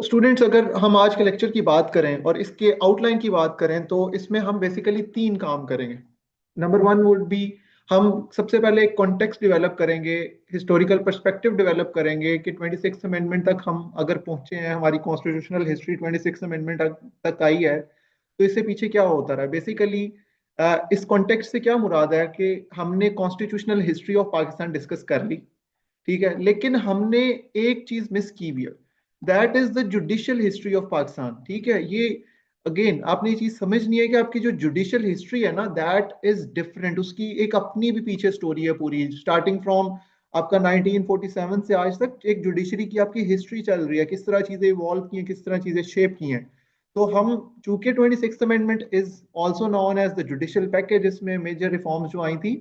Students, अगर हम आज के लेक्चर की बात करें और इसके आउटलाइन की बात करें तो इसमें हम बेसिकली तीन काम करेंगे। नंबर वन वुड बी, हम सबसे पहले एक कॉन्टेक्स्ट डेवलप करेंगे, हिस्टोरिकल पर्सपेक्टिव डेवलप करेंगे कि 26th अमेंडमेंट तक हम अगर पहुंचे हैं, हमारी कॉन्स्टिट्यूशनल हिस्ट्री 26th अमेंडमेंट तक आई है तो इससे पीछे क्या होता रहा है बेसिकली। इस कॉन्टेक्स्ट से क्या मुराद है कि हमने constitutional history of Pakistan discuss कर ली, ठीक है, लेकिन हमने एक चीज मिस की भी है, that is the judicial history of Pakistan. ठीक है, ये अगेन आपने ये चीज समझनी है कि आपकी जो जुडिशियल हिस्ट्री है ना, दैट इज डिफरेंट, उसकी एक अपनी भी पीछे स्टोरी है पूरी, स्टार्टिंग फ्रॉम आपका 1947 से आज तक एक जुडिशरी की आपकी हिस्ट्री चल रही है, किस तरह चीजें इवॉल्व की हैं, किस तरह चीजें शेप की हैं। तो हम, चूंकि 26th amendment is also known as the judicial package, इसमें मेजर रिफॉर्म्स जो आई थी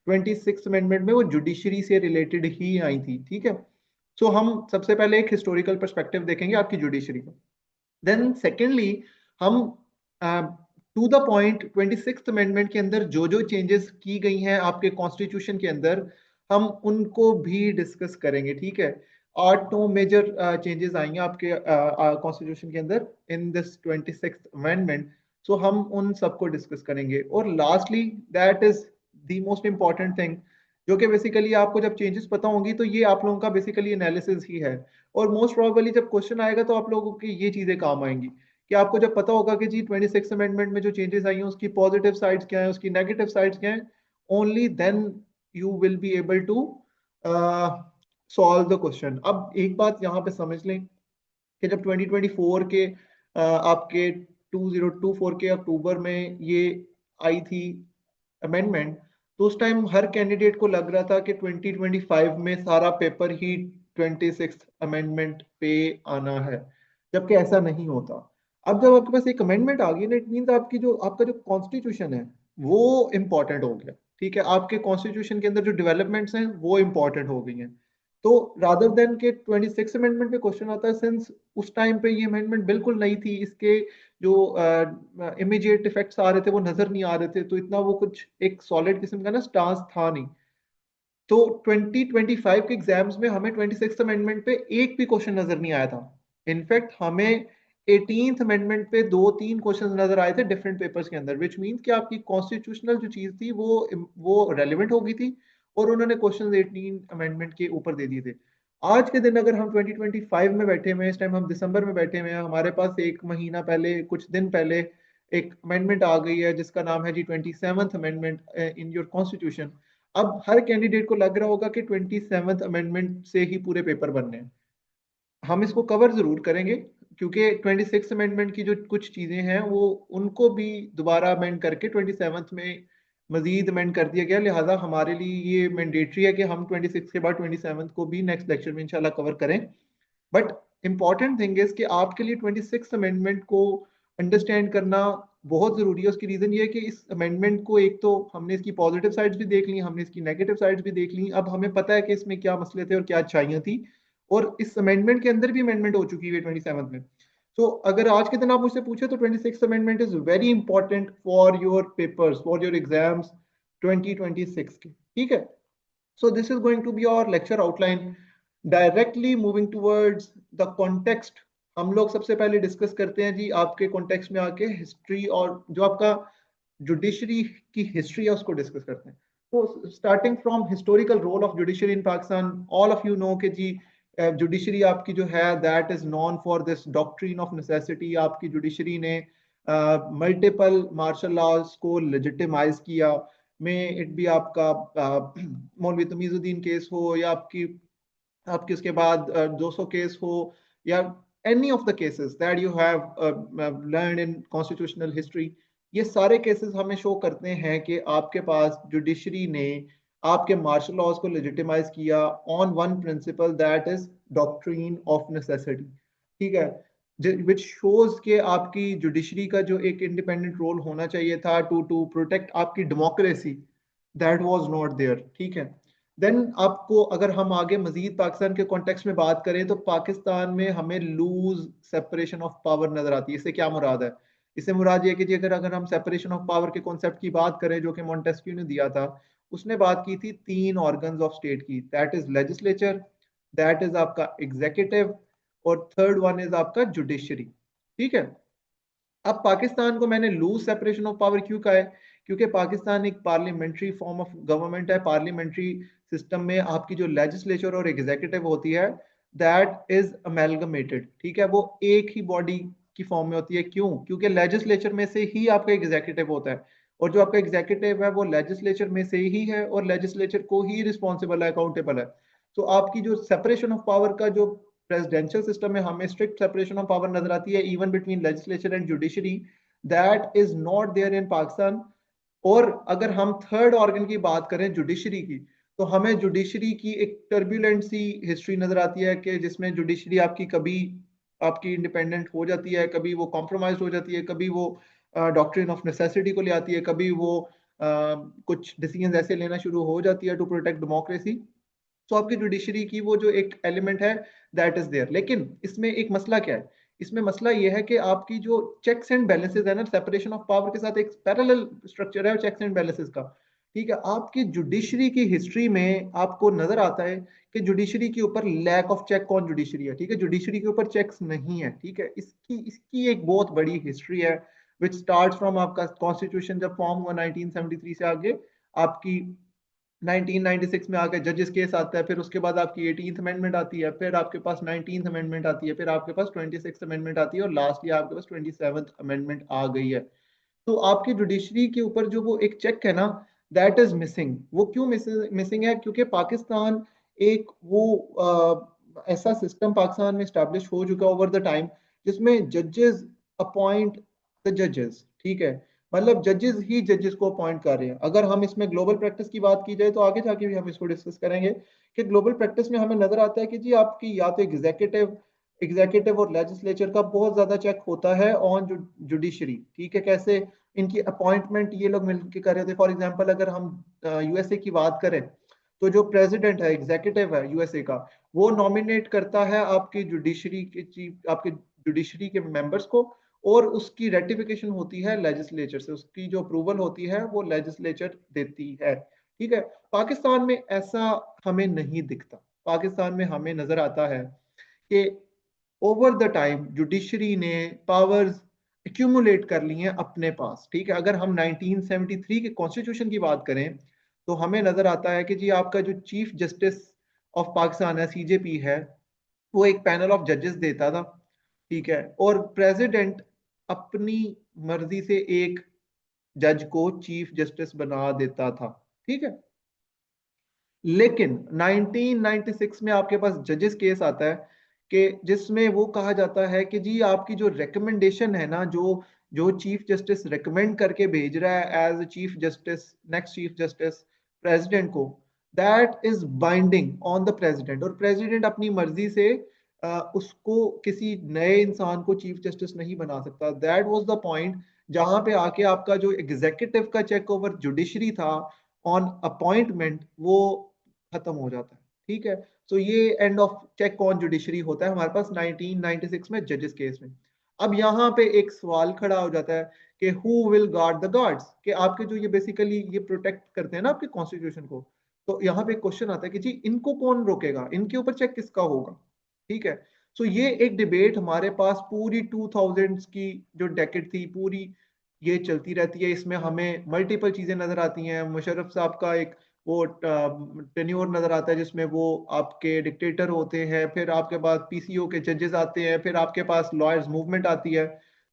26th अमेंडमेंट में वो जुडिशरी से रिलेटेड ही आई थी, ठीक है। सो हम सबसे पहले एक हिस्टोरिकल पर्सपेक्टिव देखेंगे आपकी जुडिशरी का। देन सेकेंडली हम to the point 26th amendment के अंदर जो जो चेंजेस की गई हैं आपके कॉन्स्टिट्यूशन के अंदर, हम उनको भी डिस्कस करेंगे, ठीक है। 8-9 मेजर चेंजेस आएंगे आपके कॉन्स्टिट्यूशन के अंदर इन दिस 26th अमेंडमेंट। सो हम उन सबको डिस्कस करेंगे, और lastly that is the most important thing, जो कि बेसिकली आपको जब चेंजेस पता होंगी तो ये आप लोगों का बेसिकली एनालिसिस ही है। और मोस्ट प्रोबेबली जब क्वेश्चन आएगा तो आप लोगों की ये चीजें काम आएंगी कि आपको जब पता होगा कि जी 26 अमेंडमेंट में जो चेंजेस आई हैं उसकी पॉजिटिव साइड्स क्या है, उसकी नेगेटिव साइड्स क्या है, only then you will be able to solve the question. अब एक बात यहाँ पे समझ लें कि जब 2024 के आपके 2024 के अक्टूबर में ये आई थी अमेंडमेंट, तो उस टाइम हर कैंडिडेट को लग रहा था कि 2025 में सारा पेपर ही 26th अमेंडमेंट पे आना है, जबकि ऐसा नहीं होता। अब जब आपके पास एक अमेंडमेंट आ गई ना, इट मीन आपकी जो आपका जो कॉन्स्टिट्यूशन है वो इंपॉर्टेंट हो गया, ठीक है, आपके कॉन्स्टिट्यूशन के अंदर जो डेवलपमेंट्स हैं वो इंपॉर्टेंट हो गई हैं। तो रादर देन के 26 अमेंडमेंट पे क्वेश्चन आता है, सिंस उस टाइम पे ये अमेंडमेंट बिल्कुल नई थी, इसके जो इमीडिएट इफेक्ट्स आ रहे थे वो नजर नहीं आ रहे थे, तो इतना वो कुछ एक सॉलिड किस्म का ना स्टांस था नहीं। तो 2025 के एग्जाम्स में हमें 26th अमेंडमेंट पे एक भी क्वेश्चन नजर नहीं आया था। इनफैक्ट हमें 18th अमेंडमेंट पे दो तीन क्वेश्चन नजर आए थे डिफरेंट पेपर्स के अंदर, विच मीन्स कि आपकी कॉन्स्टिट्यूशनल जो चीज थी वो रेलिवेंट हो गई थी, और उन्होंने क्वेश्चन 18 अमेंडमेंट के ऊपर दे दिए थे। आज के दिन अगर हम 2025 में बैठे हुए हैं, इस टाइम हम दिसंबर में बैठे हुए हैं, हमारे पास एक महीना पहले, कुछ दिन पहले एक अमेंडमेंट आ गई है जिसका नाम है जी 27th amendment in your constitution. अब हर कैंडिडेट को लग रहा होगा कि 27th अमेंडमेंट से ही पूरे पेपर बनने हैं। हम इसको कवर जरूर करेंगे, क्योंकि 26th अमेंडमेंट की जो कुछ चीजें हैं वो उनको भी दोबारा अमेंड करके 27th में मजीद अमेंड कर दिया गया, लिहाजा हमारे लिए ये मैंडेटरी है कि हम 26 के बाद 27th को भी नेक्स्ट लेक्चर में इंशाल्लाह कवर करें। बट इंपॉर्टेंट थिंग इज कि आपके लिए 26 अमेंडमेंट को अंडरस्टैंड करना बहुत जरूरी है। उसकी रीजन ये है कि इस अमेंडमेंट को, एक तो हमने इसकी पॉजिटिव साइड्स भी देख ली, हमने इसकी नेगेटिव साइड्स भी देख ली, अब हमें पता है कि इसमें क्या मसले थे और क्या अच्छाइयाँ थी, और इस अमेंडमेंट के अंदर भी अमेंडमेंट हो चुकी है 27th में। तो अगर आज के दिन आप मुझसे पूछे तो 26 amendment is very important for your papers, for your exams 2026 के, ठीक है। So this is going to be our lecture outline. Directly moving towards the context, हम लोग सबसे पहले डिस्कस करते हैं जी आपके कॉन्टेक्स्ट में आके हिस्ट्री, और जो आपका जुडिशरी की हिस्ट्री है उसको डिस्कस करते हैं। तो starting from historical role of judiciary in Pakistan, all of you know कि जी जुडिशरी आपकी जो है that is known for this doctrine of necessity. आपकी जुडिशरी ने मल्टीपल मार्शल लॉज को लेजिटिमाइज किया, में इट भी आपका मौलवी तमीजुद्दीन केस हो, या आपकी आपके उसके बाद 200 केस हो, या any of the cases that you have learn in constitutional history, ये सारे केसेस हमें शो करते हैं कि आपके पास जुडिशरी ने आपके मार्शल लॉज को लेजिटिमाइज किया on one principle, that is doctrine of necessity, ठीक है, विच शोज के आपकी जुडिशरी का जो एक इंडिपेंडेंट रोल होना चाहिए था टू टू प्रोटेक्ट आपकी democracy, that was not there, ठीक है। देन आपको अगर हम आगे मजीद पाकिस्तान के कॉन्टेक्स्ट में बात करें तो पाकिस्तान में हमें लूज सेपरेशन ऑफ पावर नजर आती है। इससे क्या मुराद है? इससे मुराद ये कि जी अगर अगर हम सेपरेशन ऑफ पावर के कॉन्सेप्ट की बात करें जो कि मॉन्टेस्क्यू ने दिया था, उसने बात की थी तीन ऑर्गन्स ऑफ स्टेट की, that is legislature, that is आपका एग्जीक्यूटिव, और थर्ड वन इज आपका जुडिशरी। ठीक है। अब पाकिस्तान को मैंने लूज सेपरेशन ऑफ पावर क्यों कहा है? क्योंकि पाकिस्तान एक पार्लियामेंट्री फॉर्म ऑफ गवर्नमेंट है। पार्लियामेंट्री सिस्टम में आपकी जो लेजिस्लेचर और एग्जीक्यूटिव होती है दैट इज अमेलगमेटेड। ठीक है, वो एक ही बॉडी की फॉर्म में होती है। क्यों? क्योंकि लेजिस्लेचर में से ही आपका एग्जीक्यूटिव होता है, और जो आपका एग्जीक्यूटिव है वो लेजिस्लेचर में से ही है, और लेजिस्लेचर को ही रिस्पॉन्सिबल है, अकाउंटेबल है। तो आपकी जो सेपरेशन ऑफ पावर का जो प्रेसिडेंशियल सिस्टम में हमें स्ट्रिक्ट सेपरेशन ऑफ पावर नजर आती है even between legislature and judiciary, that is not there in Pakistan. और अगर हम थर्ड ऑर्गन की बात करें जुडिशरी की, तो हमें जुडिशरी की एक टर्बुलेंट सी हिस्ट्री नजर आती है कि जिसमें जुडिशरी आपकी कभी आपकी इंडिपेंडेंट हो जाती है, कभी वो कॉम्प्रोमाइज हो जाती है, कभी वो डॉक्ट्रिन ऑफ नेसेसिटी को ले आती है, कभी वो कुछ डिसीजन ऐसे लेना शुरू हो जाती है टू प्रोटेक्ट डेमोक्रेसी। तो आपकी जुडिशरी की वो जो एक एलिमेंट है दैट इज देयर। लेकिन इसमें एक मसला क्या है? इसमें मसला ये है कि आपकी जो चेक्स एंड बैलेंसेस है ना, सेपरेशन ऑफ पावर के साथ एक पैरेलल स्ट्रक्चर है चेक्स एंड बैलेंसेस का। ठीक है, आपकी जुडिशरी की हिस्ट्री में आपको नजर आता है कि जुडिशरी के ऊपर lack of check on judiciary है। ठीक है, जुडिशरी के ऊपर चेक्स नहीं है। ठीक है, इसकी इसकी एक बहुत बड़ी हिस्ट्री है विच स्टार्ट फ्रॉम आपका कॉन्स्टिट्यूशन जब फॉर्म हुआ 1973 से आगे, आपकी 1996 में आके जजेस केस आता है, फिर उसके बाद आपकी 18th अमेंडमेंट आती है, फिर आपके पास 19th अमेंडमेंट आती है, फिर आपके पास 26th अमेंडमेंट आती है, और लास्टली आपके पास 27th अमेंडमेंट आ गई है। तो आपकी जुडिशरी के ऊपर जो वो एक चेक है ना, दैट इज मिसिंग। वो क्यों मिसिंग है? क्योंकि पाकिस्तान एक वो ऐसा सिस्टम पाकिस्तान में स्टैब्लिश हो चुका ओवर द टाइम जिसमें जजेस अपॉइंट द जजेस। ठीक है, मतलब जजेस ही जजेस को अपॉइंट कर रहे हैं। अगर हम इसमें ग्लोबल प्रैक्टिस की बात की जाए तो आगे जाके भी हम इसको डिस्कस करेंगे कि ग्लोबल प्रैक्टिस में हमें नजर आता है कि जी आपकी या तो एग्जीक्यूटिव और लेजिस्लेचर का बहुत ज्यादा चेक होता है ऑन जुडिशरी। ठीक है, कैसे? इनकी अपॉइंटमेंट ये लोग मिलकर कर रहे थे। फॉर एग्जांपल अगर हम यूएसए की बात करें, तो जो प्रेसिडेंट है, एग्जीक्यूटिव है यूएसए का, वो नॉमिनेट करता है आपकी जुडिशरी के चीफ, आपके जुडिशरी के मेंबर्स को, और उसकी रेटिफिकेशन होती है लेजिस्लेचर से। उसकी जो अप्रूवल होती है वो लेजिस्लेचर देती है। ठीक है, पाकिस्तान में ऐसा हमें नहीं दिखता। पाकिस्तान में हमें नजर आता है कि ओवर द टाइम जुडिशरी ने पावर्स एक्यूमुलेट कर ली हैं अपने पास। ठीक है, अगर हम 1973 के कॉन्स्टिट्यूशन की बात करें तो हमें नजर आता है कि जी आपका जो चीफ जस्टिस ऑफ पाकिस्तान है, सीजेपी है, वो एक पैनल ऑफ जजेस देता था। ठीक है, और प्रेसिडेंट अपनी मर्जी से एक जज को चीफ जस्टिस बना देता था। ठीक है, लेकिन 1996 में आपके पास जजेस केस आता है कि जिसमें वो कहा जाता है कि जी आपकी जो रिकमेंडेशन है ना, जो जो चीफ जस्टिस रिकमेंड करके भेज रहा है as chief justice, next chief justice president को, that is binding on the president. और प्रेसिडेंट अपनी मर्जी से उसको किसी नए इंसान को चीफ जस्टिस नहीं बना सकता। दैट वाज द पॉइंट जहां पे आके आपका जो एग्जीक्यूटिव का चेक ओवर जुडिशरी था ऑन अपॉइंटमेंट, वो खत्म हो जाता है। ठीक है, तो ये end of check on judiciary होता है हमारे पास 1996 में जजेस केस में। अब यहाँ पे एक सवाल खड़ा हो जाता है कि who will guard the guards, कि आपके जो ये बेसिकली ये प्रोटेक्ट करते हैं ना आपके कॉन्स्टिट्यूशन को। तो यहाँ पे एक क्वेश्चन आता है कि जी इनको कौन रोकेगा, इनके ऊपर चेक किसका होगा? ठीक है, तो ये एक डिबेट हमारे पास पूरी 2000s की जो डेकेड थी पूरी ये चलती रहती है। इसमें हमें मल्टीपल चीजें नजर आती हैं। मुशर्रफ साहब का एक वो टेन्योर नजर आता है जिसमें वो आपके डिक्टेटर होते हैं, फिर आपके पास पीसीओ के जजेस आते हैं, फिर आपके पास लॉयर्स मूवमेंट आती है।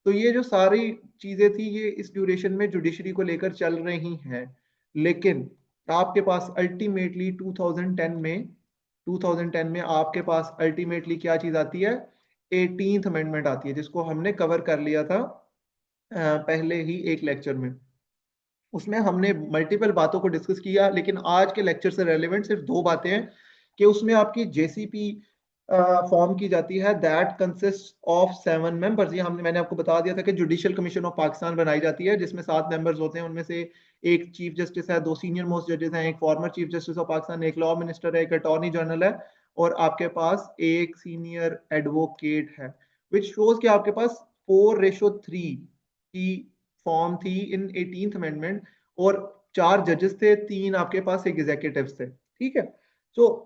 तो ये जो सारी चीजें थी ये इस ड्यूरेशन में जुडिशरी को लेकर चल रही हैं। लेकिन आपके पास अल्टीमेटली 2010 में आपके पास अल्टीमेटली क्या चीज आती है? 18th अमेंडमेंट आती है, जिसको हमने कवर कर लिया था पहले ही एक लेक्चर में। उसमें हमने मल्टीपल बातों को डिस्कस किया, लेकिन आज के लेक्चर से रेलेवेंट सिर्फ दो बातें हैं कि उसमें आपकी जेसीपी फॉर्म की जाती है दैट कंसिस्ट ऑफ 7 मेंबर्स। ये हमने मैंने आपको बता दिया था कि जुडिशियल कमीशन ऑफ पाकिस्तान बनाई जाती है जिसमें 7 मेंबर्स होते हैं। उनमें से एक चीफ जस्टिस है, दो सीनियर मोस्ट जजेस हैं, एक former chief justice of Pakistan, एक लॉ मिनिस्टर है, एक अटॉर्नी जनरल है, और आपके पास एक सीनियर एडवोकेट है। विच शोज कि आपके पास 4:3 की फॉर्म थी इन 18th अमेंडमेंट, और 4 जजेस थे, 3 आपके पास एग्जीक्यूटिव्स थे। ठीक है, तो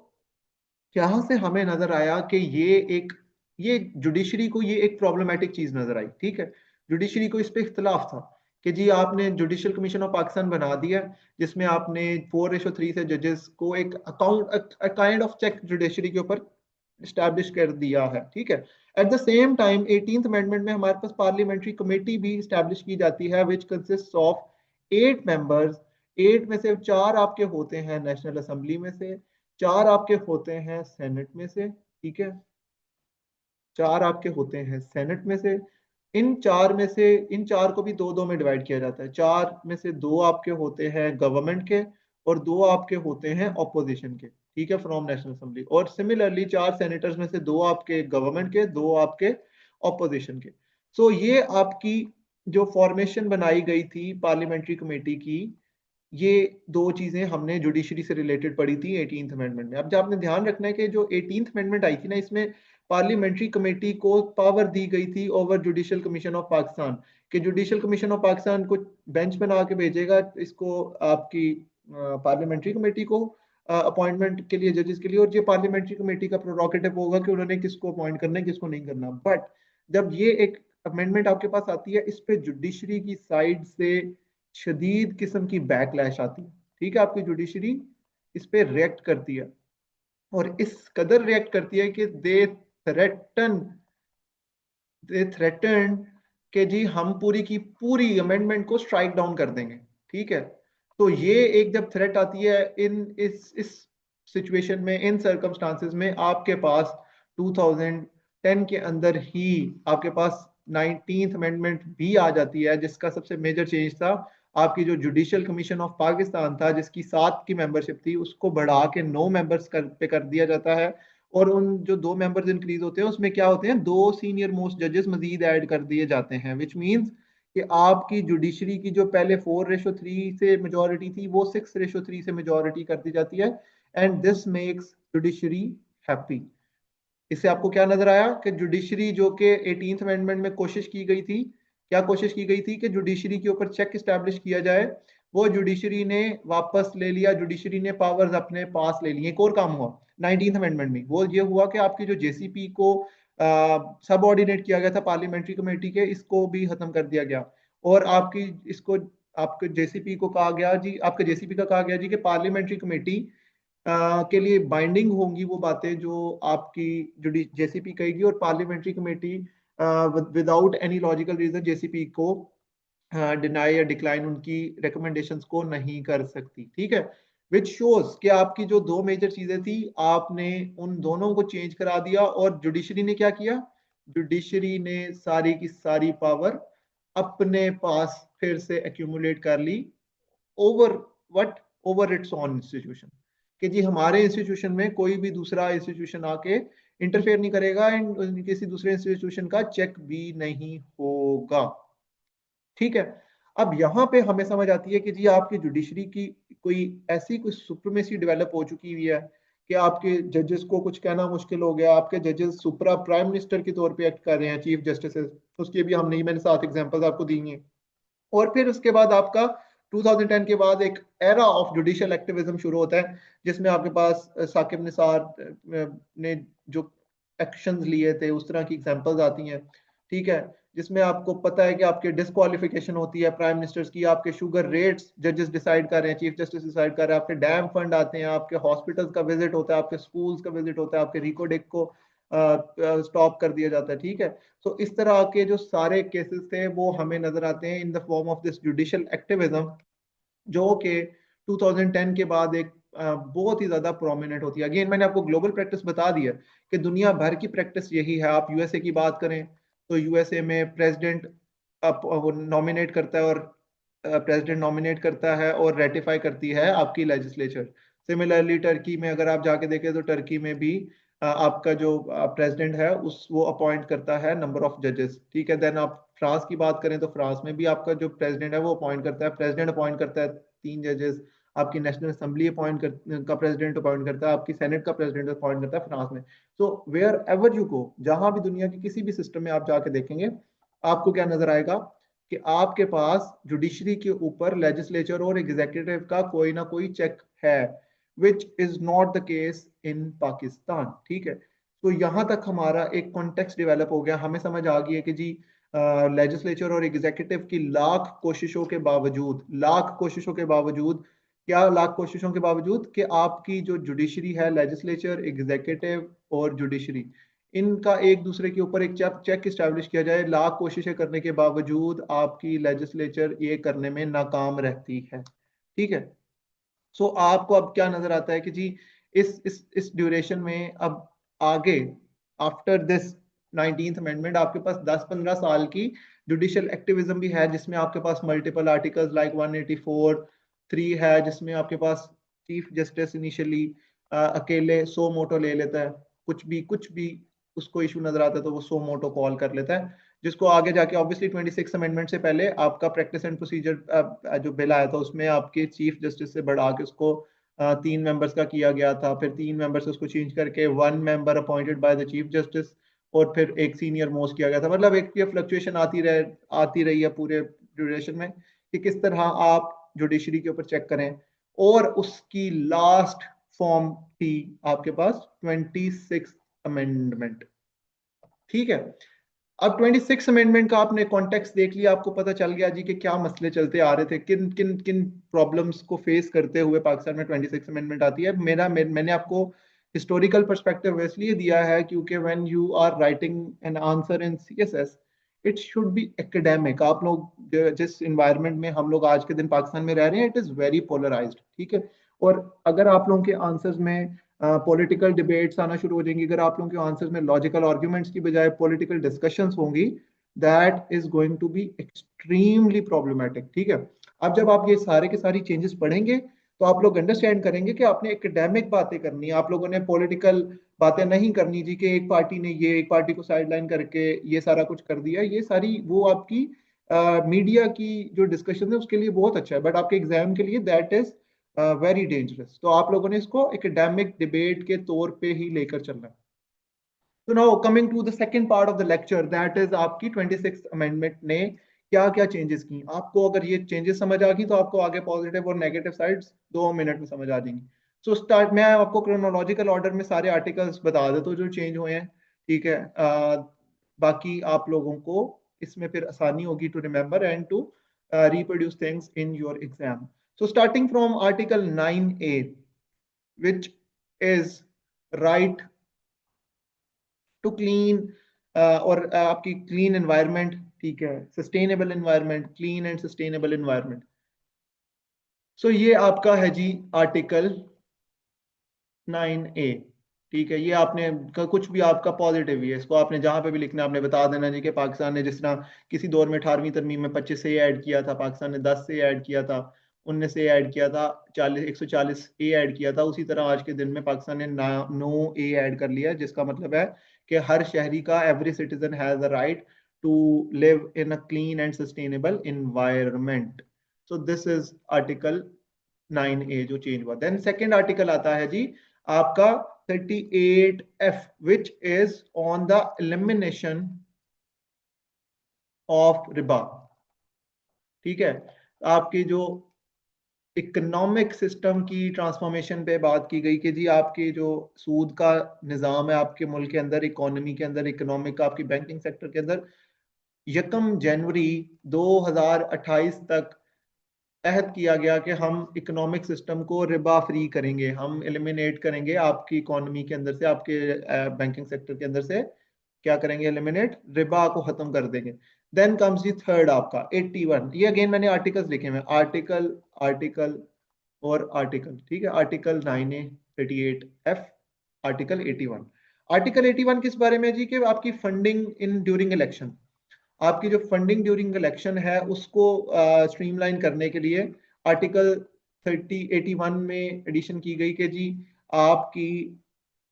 यहां से हमें नजर आया कि ये एक ये जुडिशरी को ये एक प्रॉब्लमेटिक चीज नजर आई, ठीक है। जुडिशरी को इस पे इख्तलाफ था कि जी आपने जुडिशल कमीशन ऑफ पाकिस्तान बना दिया, जिसमें आपने 4:3 से जजेस को एक account kind of check judiciary के ऊपर स्टैब्लिश कर दिया है, ठीक है। At the same time 18th amendment में हमारे पास पार्लियामेंट्री कमेटी भी स्टैब्लिश की जाती है, विच कंसिस्ट ऑफ 8 मेंबर्स। 8 में से 4 आपके होते हैं नेशनल असेंबली में से, 4 आपके होते हैं सेनेट में से, ठीक है। 4 आपके होते हैं सेनेट में से। इन चार को भी दो दो में डिवाइड किया जाता है। 4 में से 2 आपके होते हैं गवर्नमेंट के, और 2 आपके होते हैं ऑपोजिशन के, ठीक है, फ्रॉम नेशनल असेंबली। और सिमिलरली 4 सेनेटर्स में से 2 आपके गवर्नमेंट के, 2 आपके ऑपोजिशन के। सो ये आपकी जो फॉर्मेशन बनाई गई थी पार्लियामेंट्री कमेटी की, ये दो चीजें हमने जुडिशरी से रिलेटेड पढ़ी थी 18th अमेंडमेंट में। अब जो आपने ध्यान रखना है कि जो 18th अमेंडमेंट आई थी ना, इसमें पार्लियामेंट्री कमेटी को पावर दी गई थी over judicial commission of Pakistan, कि जुडिशल कमीशन ऑफ पाकिस्तान को बेंच बना के भेजेगा इसको आपकी पार्लियामेंट्री कमेटी को अपॉइंटमेंट के लिए, जजेस के लिए, और ये पार्लियामेंट्री कमेटी का प्रोरोगेटिव होगा कि उन्होंने किसको अपॉइंट करना है किसको नहीं करना। बट जब ये एक अमेंडमेंट आपके पास आती है, इस पे जुडिशरी की साइड से शदीद किस्म की बैकलैश आती है, ठीक है। आपकी जुडिशरी इस पे रिएक्ट करती है, और इस कदर रिएक्ट करती है कि थ्रेटन दे थ्रेटन कि जी हम पूरी की पूरी अमेंडमेंट को स्ट्राइक डाउन कर देंगे, ठीक है। तो ये एक जब थ्रेट आती है इन इस सिचुएशन में, इन सर्कमस्टांसेस में, आपके पास 2010 के अंदर ही आपके पास 19th अमेंडमेंट भी आ जाती है, जिसका सबसे मेजर चेंज था आपकी जो जुडिशल कमीशन ऑफ पाकिस्तान था, जिसकी 7 की मेंबरशिप थी, उसको बढ़ा के 9 मेंबर्स पे कर दिया जाता है। और उन जो 2 मेंबर्स इंक्रीज होते हैं उसमें क्या होते हैं, 2 सीनियर मोस्ट जजेस मजीद ऐड कर दिए जाते हैं, विच मींस कि आपकी जुडिशरी की जो पहले 4:3 से मेजोरिटी थी, वो 6:3 से मेजोरिटी कर दी जाती है। And this makes judiciary happy. इससे आपको क्या नजर आया कि जुडिशरी जो कि 18th अमेंडमेंट में कोशिश की गई थी, क्या कोशिश की गई थी कि जुडिशरी के ऊपर चेक स्टैब्लिश किया जाए, वो जुडिशरी ने वापस ले लिया। जुडिशरी ने पावर्स अपने पास ले लिए। एक और काम हुआ 19th अमेंडमेंट में, वो ये हुआ कि आपकी जो जेसीपी को सब ऑर्डिनेट किया गया था पार्लियामेंट्री कमेटी के, इसको भी खत्म कर दिया गया। और आपकी इसको आपके जेसीपी को कहा गया जी, आपके जेसीपी का कहा गया जी कि पार्लियामेंट्री कमेटी के लिए बाइंडिंग होंगी वो बातें जो आपकी जेसीपी कहेगी, और parliamentary committee without any logical reason JCP को डिनाई या डिक्लाइन उनकी रिकमेंडेशंस को नहीं कर सकती, ठीक है। विच शोज कि आपकी जो 2 मेजर चीजें थी, आपने उन दोनों को चेंज करा दिया। और जुडिशरी ने क्या किया, जुडिशरी ने सारी की सारी पावर अपने पास फिर से एक्यूमुलेट कर ली over what, over its own institution, कि जी हमारे इंस्टीट्यूशन में कोई भी दूसरा इंस्टीट्यूशन आके इंटरफेयर नहीं करेगा, एंड किसी दूसरे इंस्टीट्यूशन का चेक भी नहीं होगा, ठीक है। अब यहाँ पे हमें समझ आती है कि जी आपकी जुडिशरी की कोई ऐसी कोई सुप्रीमेसी डेवलप हो चुकी हुई है कि आपके जजेस को कुछ कहना मुश्किल हो गया। आपके जजेस सुपरा प्राइम मिनिस्टर के तौर पे एक्ट कर रहे हैं, चीफ जस्टिस। उसके भी हमने मैंने 7 एग्जांपल्स आपको दी हैं। और फिर उसके बाद आपका 2010 के बाद एक एरा ऑफ जुडिशियल एक्टिविज्म शुरू होता है, जिसमें आपके पास साकिब निसार ने जो एक्शंस लिए थे उस तरह की एग्जांपल्स आती हैं, ठीक है। जिसमें आपको पता है कि आपके डिस्क्वालिफिकेशन होती है प्राइम मिनिस्टर्स की, आपके शुगर रेट्स जजेस डिसाइड कर रहे हैं, चीफ जस्टिस डिसाइड कर रहे हैं, आपके डैम फंड आते हैं, आपके हॉस्पिटल्स का विजिट होता है, आपके स्कूल्स का विजिट होता है, आपके रिकोडेक को स्टॉप कर दिया जाता है, ठीक है। तो इस तरह के जो सारे केसेस थे वो हमें नजर आते हैं in the form of this judicial activism, जो कि 2010 के बाद एक बहुत ही ज्यादा प्रोमिनेंट होती है। अगेन मैंने आपको ग्लोबल प्रैक्टिस बता दिया कि दुनिया भर की प्रैक्टिस यही है। आप यूएसए की बात करें तो यूएसए में प्रेसिडेंट नॉमिनेट करता है, और प्रेसिडेंट नॉमिनेट करता है और रेटिफाई करती है आपकी लेजिस्लेचर। सिमिलरली टर्की में अगर आप जाके देखें तो टर्की में भी आपका जो प्रेसिडेंट है उस वो अपॉइंट करता है नंबर ऑफ जजेस, ठीक है। देन आप फ्रांस की बात करें तो फ्रांस में भी आपका जो प्रेसिडेंट है वो अपॉइंट करता है, प्रेसिडेंट अपॉइंट करता है 3 जजेस। आपकी नेशनल असेंबली का प्रेसिडेंट अपॉइंट करता है, आपकी सेनेट का प्रेसिडेंट अपॉइंट करता है फ्रांस में। So wherever you go, जहां भी दुनिया के किसी भी सिस्टम में आप जाके देखेंगे, आपको क्या नजर आएगा कि आपके पास जुडिशरी के ऊपर लेजिस्लेचर और एग्जीक्यूटिव का कोई ना कोई चेक है, which is not the case in Pakistan, ठीक है। तो यहाँ तक हमारा एक कॉन्टेक्स्ट डेवलप हो गया, हमें समझ आ गई है कि जी लेजिस्लेचर और एग्जीक्यूटिव की लाख कोशिशों के बावजूद, क्या लाख कोशिशों के बावजूद, कि आपकी जो जुडिशरी है, लेजिस्लेचर, एग्जीक्यूटिव और जुडिशरी, इनका एक दूसरे के ऊपर एक चेक इस्टेब्लिश किया जाए, लाख कोशिशें करने के बावजूद आपकी लेजिस्लेचर ये करने में नाकाम रहती है। ठीक है। सो आपको अब क्या नजर आता है कि जी इस ड्यूरेशन में अब आगे, आफ्टर दिस 19th अमेंडमेंट, आपके पास 10-15 साल की जुडिशियल एक्टिविज्म भी है, जिसमें आपके पास मल्टीपल आर्टिकल्स लाइक 184(3) है, जिसमें आपके पास चीफ जस्टिस इनिशियली अकेले सो मोटो ले लेता है, कुछ भी उसको इशू नजर आता है तो वो सो मोटो कॉल कर लेता है, जिसको आगे जाके ऑब्वियसली 26 अमेंडमेंट से पहले आपका प्रैक्टिस एंड प्रोसीजर जो बिल आया था उसमें आपके चीफ जस्टिस से बढ़ा के उसको 3 मेंबर्स का किया गया था, फिर 3 मेंबर्स उसको चेंज करके 1 member appointed by the chief justice, और फिर एक सीनियर मोस्ट किया गया था। मतलब एक ये फ्लक्चुएशन आती रही है पूरे ड्यूरेशन में, कि किस तरह आप जुडिशरी के ऊपर चेक करें। और उसकी लास्ट फॉर्म थी आपके पास 26 अमेंडमेंट। ठीक है। अब 26 अमेंडमेंट का आपने कॉन्टेक्स्ट देख लिया, आपको पता चल गया जी कि क्या मसले चलते आ रहे थे, किन किन किन प्रॉब्लम्स को फेस करते हुए पाकिस्तान में 26 अमेंडमेंट आती है। मैंने आपको हिस्टोरिकल पर्सपेक्टिव इसलिए दिया है क्योंकि when you are writing an answer in CSS, it should be academic. आप लोग जिस इन्वायरमेंट में हम लोग आज के दिन पाकिस्तान में रह रहे हैं, इट इज वेरी पोलराइज्ड। ठीक है। और अगर आप लोगों के आंसर्स में पॉलिटिकल डिबेट्स आना शुरू हो जाएंगी, अगर आप लोगों के आंसर्स में लॉजिकल आर्ग्यूमेंट्स की बजाय पॉलिटिकल डिस्कशंस होंगी, that is going to be extremely problematic. ठीक है। अब जब आप ये सारे के सारी चेंजेस पढ़ेंगे तो आप लोग अंडरस्टैंड करेंगे कि आपने एकेडमिक बातें करनी है, आप लोगों ने पॉलिटिकल बातें नहीं करनी जी, कि एक पार्टी ने ये एक पार्टी को साइडलाइन करके ये सारा कुछ कर दिया। ये सारी वो आपकी मीडिया की जो डिस्कशन है उसके लिए बहुत अच्छा है, बट आपके एग्जाम के लिए दैट इज वेरी डेंजरस। तो आप लोगों ने इसको एकेडमिक डिबेट के तौर पे ही लेकर चलना है। तो now coming to the second part of the lecture, that is आपकी 26 अमेंडमेंट ने क्या क्या चेंजेस की। आपको अगर ये चेंजेस समझ आ गई तो आपको आगे पॉजिटिव और नेगेटिव साइड्स 2 मिनट में समझ आ जाएंगी। सो स्टार्ट, मैं आपको क्रोनोलॉजिकल ऑर्डर में सारे आर्टिकल्स बता देता हूँ जो चेंज हुए हैं। ठीक है। बाकी आप लोगों को इसमें फिर आसानी होगी to remember and to reproduce things in your exam. So starting from Article 9A, which is right to clean, और आपकी क्लीन एनवायरनमेंट। ठीक है। Sustainable environment, clean and sustainable environment. So ये आपका है जी आर्टिकल 9A। ठीक है। ये आपने कुछ भी आपका पॉजिटिव ही है, इसको आपने जहां पे भी लिखना है आपने बता देना जी कि पाकिस्तान ने जिस तरह किसी दौर में 18वीं तरमीम में 25 से ऐड किया था, पाकिस्तान ने 10 से ऐड किया था, 19 से ऐड किया था, 140 ए ऐड किया था, उसी तरह आज के दिन में पाकिस्तान ने 9A ऐड कर लिया, जिसका मतलब है कि हर शहरी का, every citizen has a right to live in a clean and sustainable environment. So this is article 9A जो चेंज हुआ। देन सेकेंड आर्टिकल आता है जी आपका 38F, which is on the elimination of Riba. ठीक है। आपकी जो इकोनॉमिक सिस्टम की ट्रांसफॉर्मेशन पे बात की गई कि जी आपके जो सूद का निज़ाम है आपके मुल्क के अंदर, इकोनॉमी के अंदर, इकोनॉमिक आपकी बैंकिंग सेक्टर के अंदर, 1 जनवरी 2028 तक अहद किया गया कि हम इकोनॉमिक सिस्टम को रिबा फ्री करेंगे, हम एलिमिनेट करेंगे आपकी इकोनॉमी के अंदर से, आपके बैंकिंग सेक्टर के अंदर से क्या करेंगे, एलिमिनेट, रिबा को खत्म कर देंगे। देन कम्स दी थर्ड आपका 81। ये अगेन मैंने आर्टिकल्स लिखे हुए, आर्टिकल आर्टिकल और आर्टिकल। ठीक है। Article 9A, 38F, article 81। Article 81 किस बारे में जी, कि आपकी फंडिंग इन ड्यूरिंग इलेक्शन, आपकी जो फंडिंग ड्यूरिंग इलेक्शन है उसको स्ट्रीमलाइन करने के लिए आर्टिकल 81 में एडिशन की गई कि जी आपकी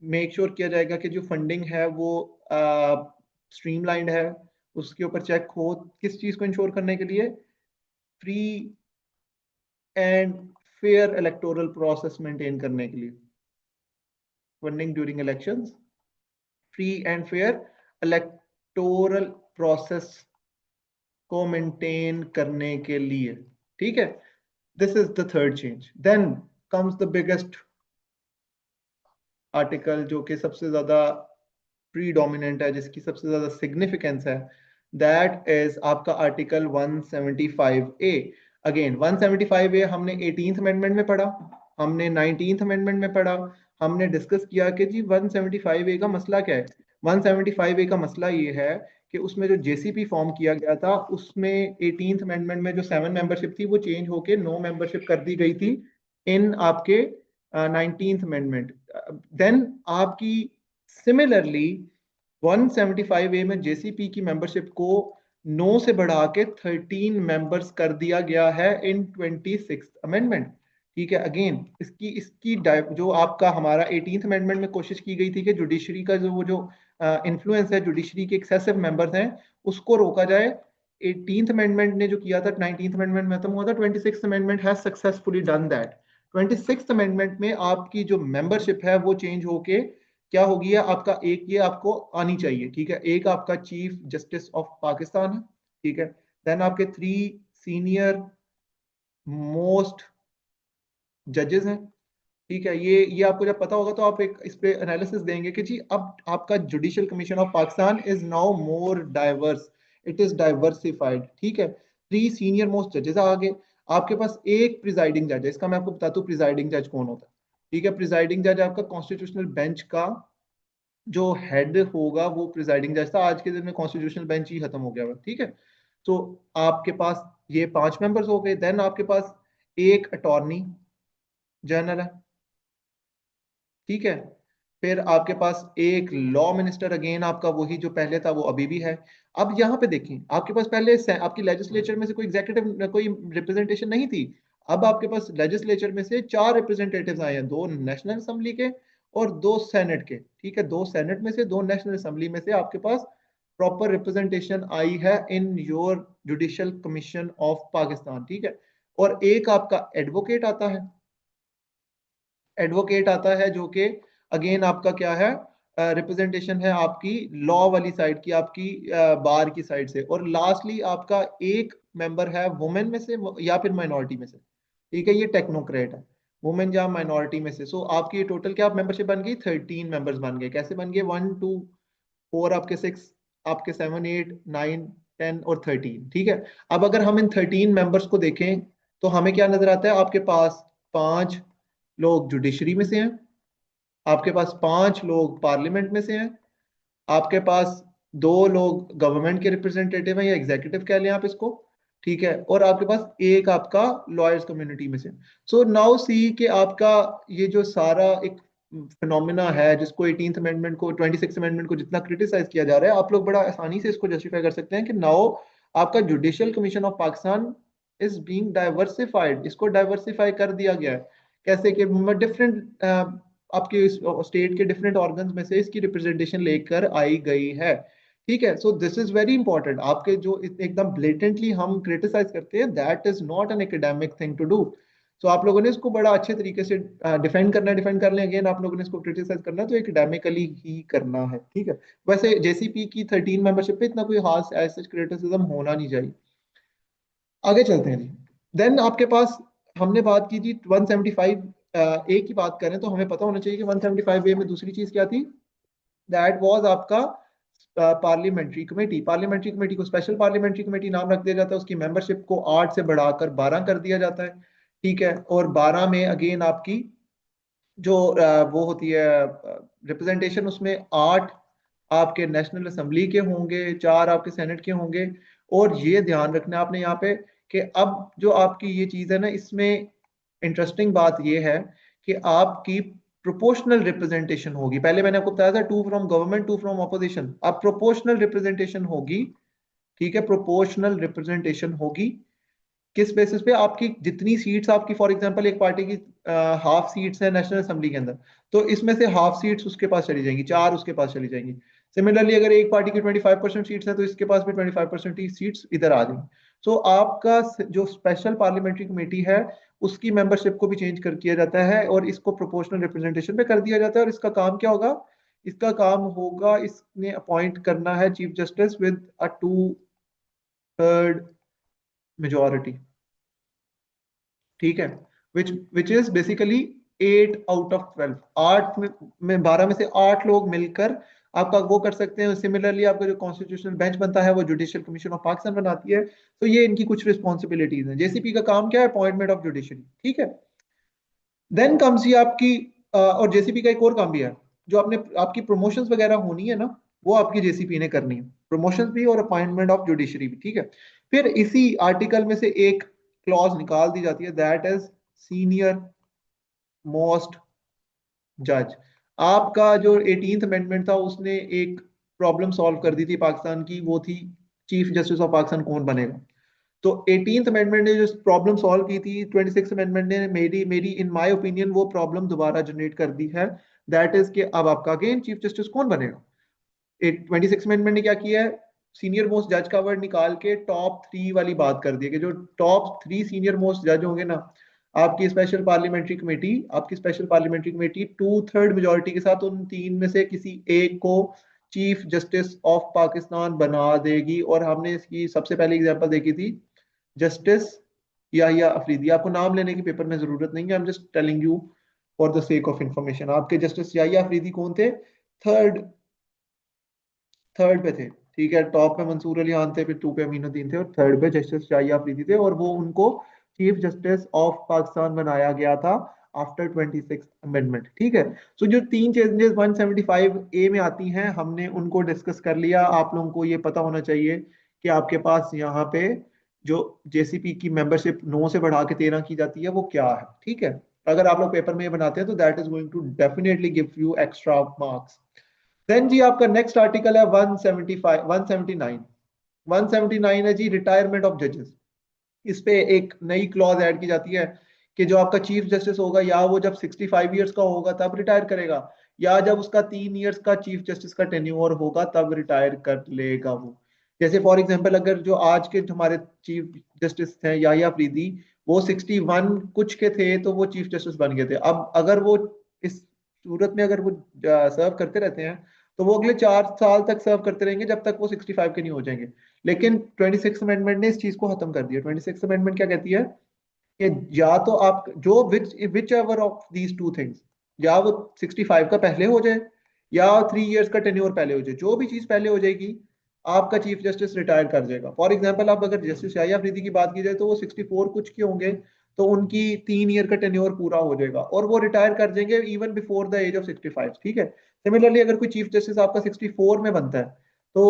मेक श्योर किया जाएगा कि जो फंडिंग है वो स्ट्रीमलाइंड है, उसके ऊपर चेक हो, किस चीज को इंश्योर करने के लिए, free and fair electoral process maintain करने के लिए, funding during elections, free and fair electoral process को मेंटेन करने के लिए। ठीक है। This is the third change. Then comes the biggest article, जो कि सबसे ज्यादा प्रीडोमिनेंट है, जिसकी सबसे ज्यादा सिग्निफिकेंस है, दैट इज आपका आर्टिकल 175A। अगेन 175A हमने 18th अमेंडमेंट में पढ़ा, हमने 19th अमेंडमेंट में पढ़ा, हमने डिस्कस किया कि जी 175A का मसला क्या है। 175A का मसला ये है कि उसमें जो जेसीपी फॉर्म किया गया था उसमें 18th अमेंडमेंट में जो 7 मेंबरशिप थी वो चेंज होके 9 मेंबरशिप कर दी गई थी इन आपके 19th अमेंडमेंट। देन आपकी सिमिलरली 175A में जेसीपी की मेंबरशिप को 9 से बढ़ा के 13 मेंबर्स कर दिया गया है इन 26th अमेंडमेंट। ठीक है, अगेन इसकी इसकी जो आपका हमारा 18th अमेंडमेंट में कोशिश की गई थी कि जुडिशरी का जो वो जो इन्फ्लुएंस है, जुडिशरी के एक्सेसिव मेंबर्स हैं, उसको रोका जाए। 18th अमेंडमेंट ने जो किया था 19th अमेंडमेंट में खत्म हुआ था, 26th amendment has successfully done that. 26th amendment में आपकी जो मेंबरशिप है वो चेंज होके क्या होगी, है आपका एक ये आपको आनी चाहिए। ठीक है, एक आपका चीफ जस्टिस ऑफ पाकिस्तान है। ठीक है, देन आपके 3 सीनियर मोस्ट जजेस हैं। ठीक है, ये आपको जब पता होगा तो आप एक इस पे एनालिसिस देंगे कि जी अब आपका judicial commission of Pakistan is now more diverse, it is diversified. ठीक है, 3 सीनियर मोस्ट जजेस आ गए, आपके पास एक प्रिजाइडिंग जज है। इसका मैं आपको बताता हूँ प्रिजाइडिंग जज कौन होता है। ठीक है, प्रिजाइडिंग जज आपका कॉन्स्टिट्यूशनल बेंच का जो हेड होगा वो प्रिजाइडिंग जज था। आज के दिन में कॉन्स्टिट्यूशनल बेंच ही खत्म हो गया हुआ। ठीक है, तो आपके पास ये 5 मेंबर्स हो गए। देन आपके पास एक अटॉर्नी जनरल है। ठीक है, फिर आपके पास एक लॉ मिनिस्टर, अगेन आपका वही जो पहले था वो अभी भी है। अब यहाँ पे देखें, आपके पास पहले आपकी लेजिस्लेचर में से कोई एग्जीक्यूटिव कोई रिप्रेजेंटेशन नहीं थी। अब आपके पास लेजिस्लेचर में से 4 रिप्रेजेंटेटिव्स आए हैं, 2 नेशनल असेंबली के और 2 सेनेट के। ठीक है, 2 सेनेट में से 2 नेशनल असेंबली में से आपके पास प्रॉपर रिप्रेजेंटेशन आई है in your judicial commission of Pakistan. ठीक है, और एक आपका एडवोकेट आता है, एडवोकेट आता है जो कि अगेन आपका क्या है, रिप्रेजेंटेशन है आपकी लॉ वाली साइड की, आपकी बार की साइड से। और लास्टली आपका एक मेंबर है वुमेन में से या फिर माइनॉरिटी में से। ठीक है, ये टेक्नोक्रेट है, वुमेन या माइनॉरिटी में से। सो आपकी टोटल क्या मेंबरशिप बन गई, 13 मेंबर्स बन गए। कैसे बन गए, 1 2 4 आपके 6 आपके 7 8 9 10 और 13। ठीक है, अब अगर हम इन 13 मेंबर्स को देखें तो हमें क्या नजर आता है, आपके पास 5 लोग जुडिशरी में से हैं, आपके पास 5 लोग पार्लियामेंट में से हैं, आपके पास 2 लोग गवर्नमेंट के रिप्रेजेंटेटिव हैं या एग्जीक्यूटिव कह लें आप इसको। ठीक है, और आपके पास एक आपका लॉयर्स कम्युनिटी में से। सो नाउ सी कि आपका ये जो सारा एक फिनोमिना है जिसको 18th अमेंडमेंट को 26th अमेंडमेंट को जितना क्रिटिसाइज किया जा रहा है, आप लोग बड़ा आसानी से इसको जस्टिफाई कर सकते हैं कि नाउ आपका judicial commission of Pakistan is being diversified, इसको डाइवर्सिफाई कर दिया गया है। कैसे कि डिफरेंट आपके स्टेट के डिफरेंट ऑर्गन्स में से इसकी रिप्रेजेंटेशन लेकर आई गई है। ठीक है, so this is very important. आपके जो एकदम ब्लेटेंटली हम क्रिटिसाइज करते हैं, that is not an academic thing to do. So आप लोगों ने इसको बड़ा अच्छे तरीके से डिफेंड करना है, डिफेंड कर लें। अगेन आप लोगों ने इसको क्रिटिसाइज करना है तो एकेडमिकली ही करना है। ठीक है, वैसे जेसीपी की 13 मेंबरशिप पे इतना कोई खास ऐसा क्रिटिसिज्म होना नहीं चाहिए। आगे चलते हैं जी। देन आपके पास हमने बात की थी 175 ए की बात करें तो हमें पता होना चाहिए कि 175 ए में दूसरी चीज क्या थी, दैट वाज आपका पार्लियामेंट्री कमेटी। पार्लियामेंट्री कमेटी को स्पेशल पार्लियामेंट्री कमेटी नाम रख दिया जाता है, उसकी मेंबरशिप को 8 से बढ़ाकर 12 कर दिया जाता है। ठीक है, और 12 में अगेन आपकी जो वो होती है रिप्रेजेंटेशन, उसमें 8 आपके नेशनल असेंबली के होंगे, 4 आपके सेनेट के होंगे। और ये ध्यान रखना है आपने यहाँ पे कि अब जो आपकी ये चीज है ना, इसमें इंटरेस्टिंग बात ये है कि आपकी प्रोपोर्शनल रिप्रेजेंटेशन होगी। पहले मैंने आपको बताया था 2 फ्रॉम गवर्नमेंट 2 फ्रॉम ऑपोजिशन, अब प्रोपोर्शनल रिप्रेजेंटेशन होगी। ठीक है, प्रोपोर्शनल रिप्रेजेंटेशन होगी किस बेसिस पे, आपकी जितनी सीट्स आपकी फॉर एग्जांपल एक पार्टी की हाफ सीट्स है नेशनल असेंबली के अंदर, तो इसमें से हाफ सीट्स उसके पास चली जाएंगी, 4 उसके पास चली जाएंगी। सिमिलरली अगर एक पार्टी की 25% सीट्स है तो इसके पास भी 25% ही सीट्स इधर आ जाएंगी। सो आपका जो स्पेशल पार्लियामेंट्री कमेटी है उसकी मेंबरशिप को भी चेंज कर किया जाता है और इसको प्रोपोर्शनल रिप्रेजेंटेशन पे कर दिया जाता है। और इसका काम क्या होगा, इसका काम होगा इसने अपॉइंट करना है chief justice with a 2/3 majority. ठीक है, which which is basically 8 out of 12, 12 में से 8 लोग मिलकर आपका वो कर सकते हैं। सिमिलरली आपका जो कॉन्स्टिट्यूशनल बेंच बनता है वो जुडिशियल कमीशन ऑफ पाकिस्तान बनाती है। तो ये इनकी कुछ रिस्पॉन्सिबिलिटीज हैं। जेसीपी का काम क्या है? अपॉइंटमेंट ऑफ जुडिशरी, ठीक है। देन कम्स ये आपकी और जेसीपी का एक और काम भी है, जो आपने आपकी प्रमोशंस वगैरह होनी है ना, वो आपकी जेसीपी ने करनी है, प्रमोशंस भी और अपॉइंटमेंट ऑफ जुडिशरी भी, ठीक है। फिर इसी आर्टिकल में से एक क्लॉज निकाल दी जाती है, दैट इज सीनियर मोस्ट जज। आपका जो 18th अमेंडमेंट था उसने एक प्रॉब्लम सॉल्व कर दी थी पाकिस्तान की, वो थी चीफ जस्टिस ऑफ पाकिस्तान कौन बनेगा। तो 18th अमेंडमेंट ने जो प्रॉब्लम सॉल्व की थी, 26th अमेंडमेंट ने मेरी मेरी इन माय ओपिनियन वो प्रॉब्लम दोबारा जनरेट कर दी है। दैट इज कि अब आपका अगेन चीफ जस्टिस कौन बनेगा। 26 अमेंडमेंट ने क्या किया है? सीनियर मोस्ट जज का वर्ड निकाल के टॉप 3 वाली बात कर दी है कि जो टॉप 3 सीनियर मोस्ट जज होंगे ना, आपकी स्पेशल पार्लियामेंट्री कमेटी 2/3 मेजोरिटी के साथ उन 3 में से किसी एक को चीफ जस्टिस ऑफ पाकिस्तान बना देगी। और हमने इसकी सबसे पहले एग्जांपल देखी थी जस्टिस याहिया अफरीदी। आपको नाम लेने की पेपर में जरूरत नहीं है, I am just telling you for the sake of information. आपके जस्टिस याहिया अफरीदी कौन थे? थर्ड थर्ड पे थे, ठीक है। टॉप पे मंसूर अली खान थे, फिर 2 पे अमीनुद्दीन थे, और थर्ड पे जस्टिस शाहिया अफरीदी थे, और वो उनको चीफ जस्टिस ऑफ पाकिस्तान बनाया गया था आफ्टर 26 अमेंडमेंट, ठीक है। सो जो 3 चेंजेस 175 ए में आती हैं हमने उनको डिस्कस कर लिया। आप लोगों को ये पता होना चाहिए कि आपके पास यहाँ पे जो जेसीपी की मेंबरशिप 9 से बढ़ा के 13 की जाती है वो क्या है, ठीक है। अगर आप लोग पेपर में ये बनाते हैं तो that is going to definitely give you extra marks. Then जी आपका नेक्स्ट आर्टिकल है 175 179। 179 है जी रिटायरमेंट ऑफ जजेस। इस पे एक नई क्लॉज ऐड की जाती है कि जो आपका चीफ जस्टिस होगा, या वो जब 65 ईयर्स का होगा तब रिटायर करेगा, या जब उसका 3 ईयर्स का चीफ जस्टिस का टेन्योर होगा तब रिटायर कर लेगा वो। जैसे फॉर एग्जांपल अगर जो आज के हमारे चीफ जस्टिस हैं याहिया अफरीदी, वो 61 कुछ के थे तो वो चीफ जस्टिस बन गए थे। अब अगर वो इस सूरत में अगर वो सर्व करते रहते हैं तो वो अगले 4 साल तक सर्व करते रहेंगे जब तक वो 65 के नहीं हो जाएंगे। लेकिन 26 अमेंडमेंट ने इस चीज को खत्म कर दिया। 26 अमेंडमेंट क्या कहती है कि या तो आप जो which ever of these two things, या वो 65 का पहले हो जाए या 3 इयर्स का टेन्योर पहले हो जाए, जो भी चीज पहले हो जाएगी आपका चीफ जस्टिस रिटायर कर जाएगा। फॉर एग्जाम्पल आप अगर जस्टिस याहिया अफरीदी की बात की जाए तो वो 64 कुछ के होंगे, तो उनकी 3 ईयर का टेन्योर पूरा हो जाएगा और वो रिटायर कर जाएंगे even before the age of 65, ठीक है। सिमिलरली अगर कोई चीफ जस्टिस आपका 64 में बनता है तो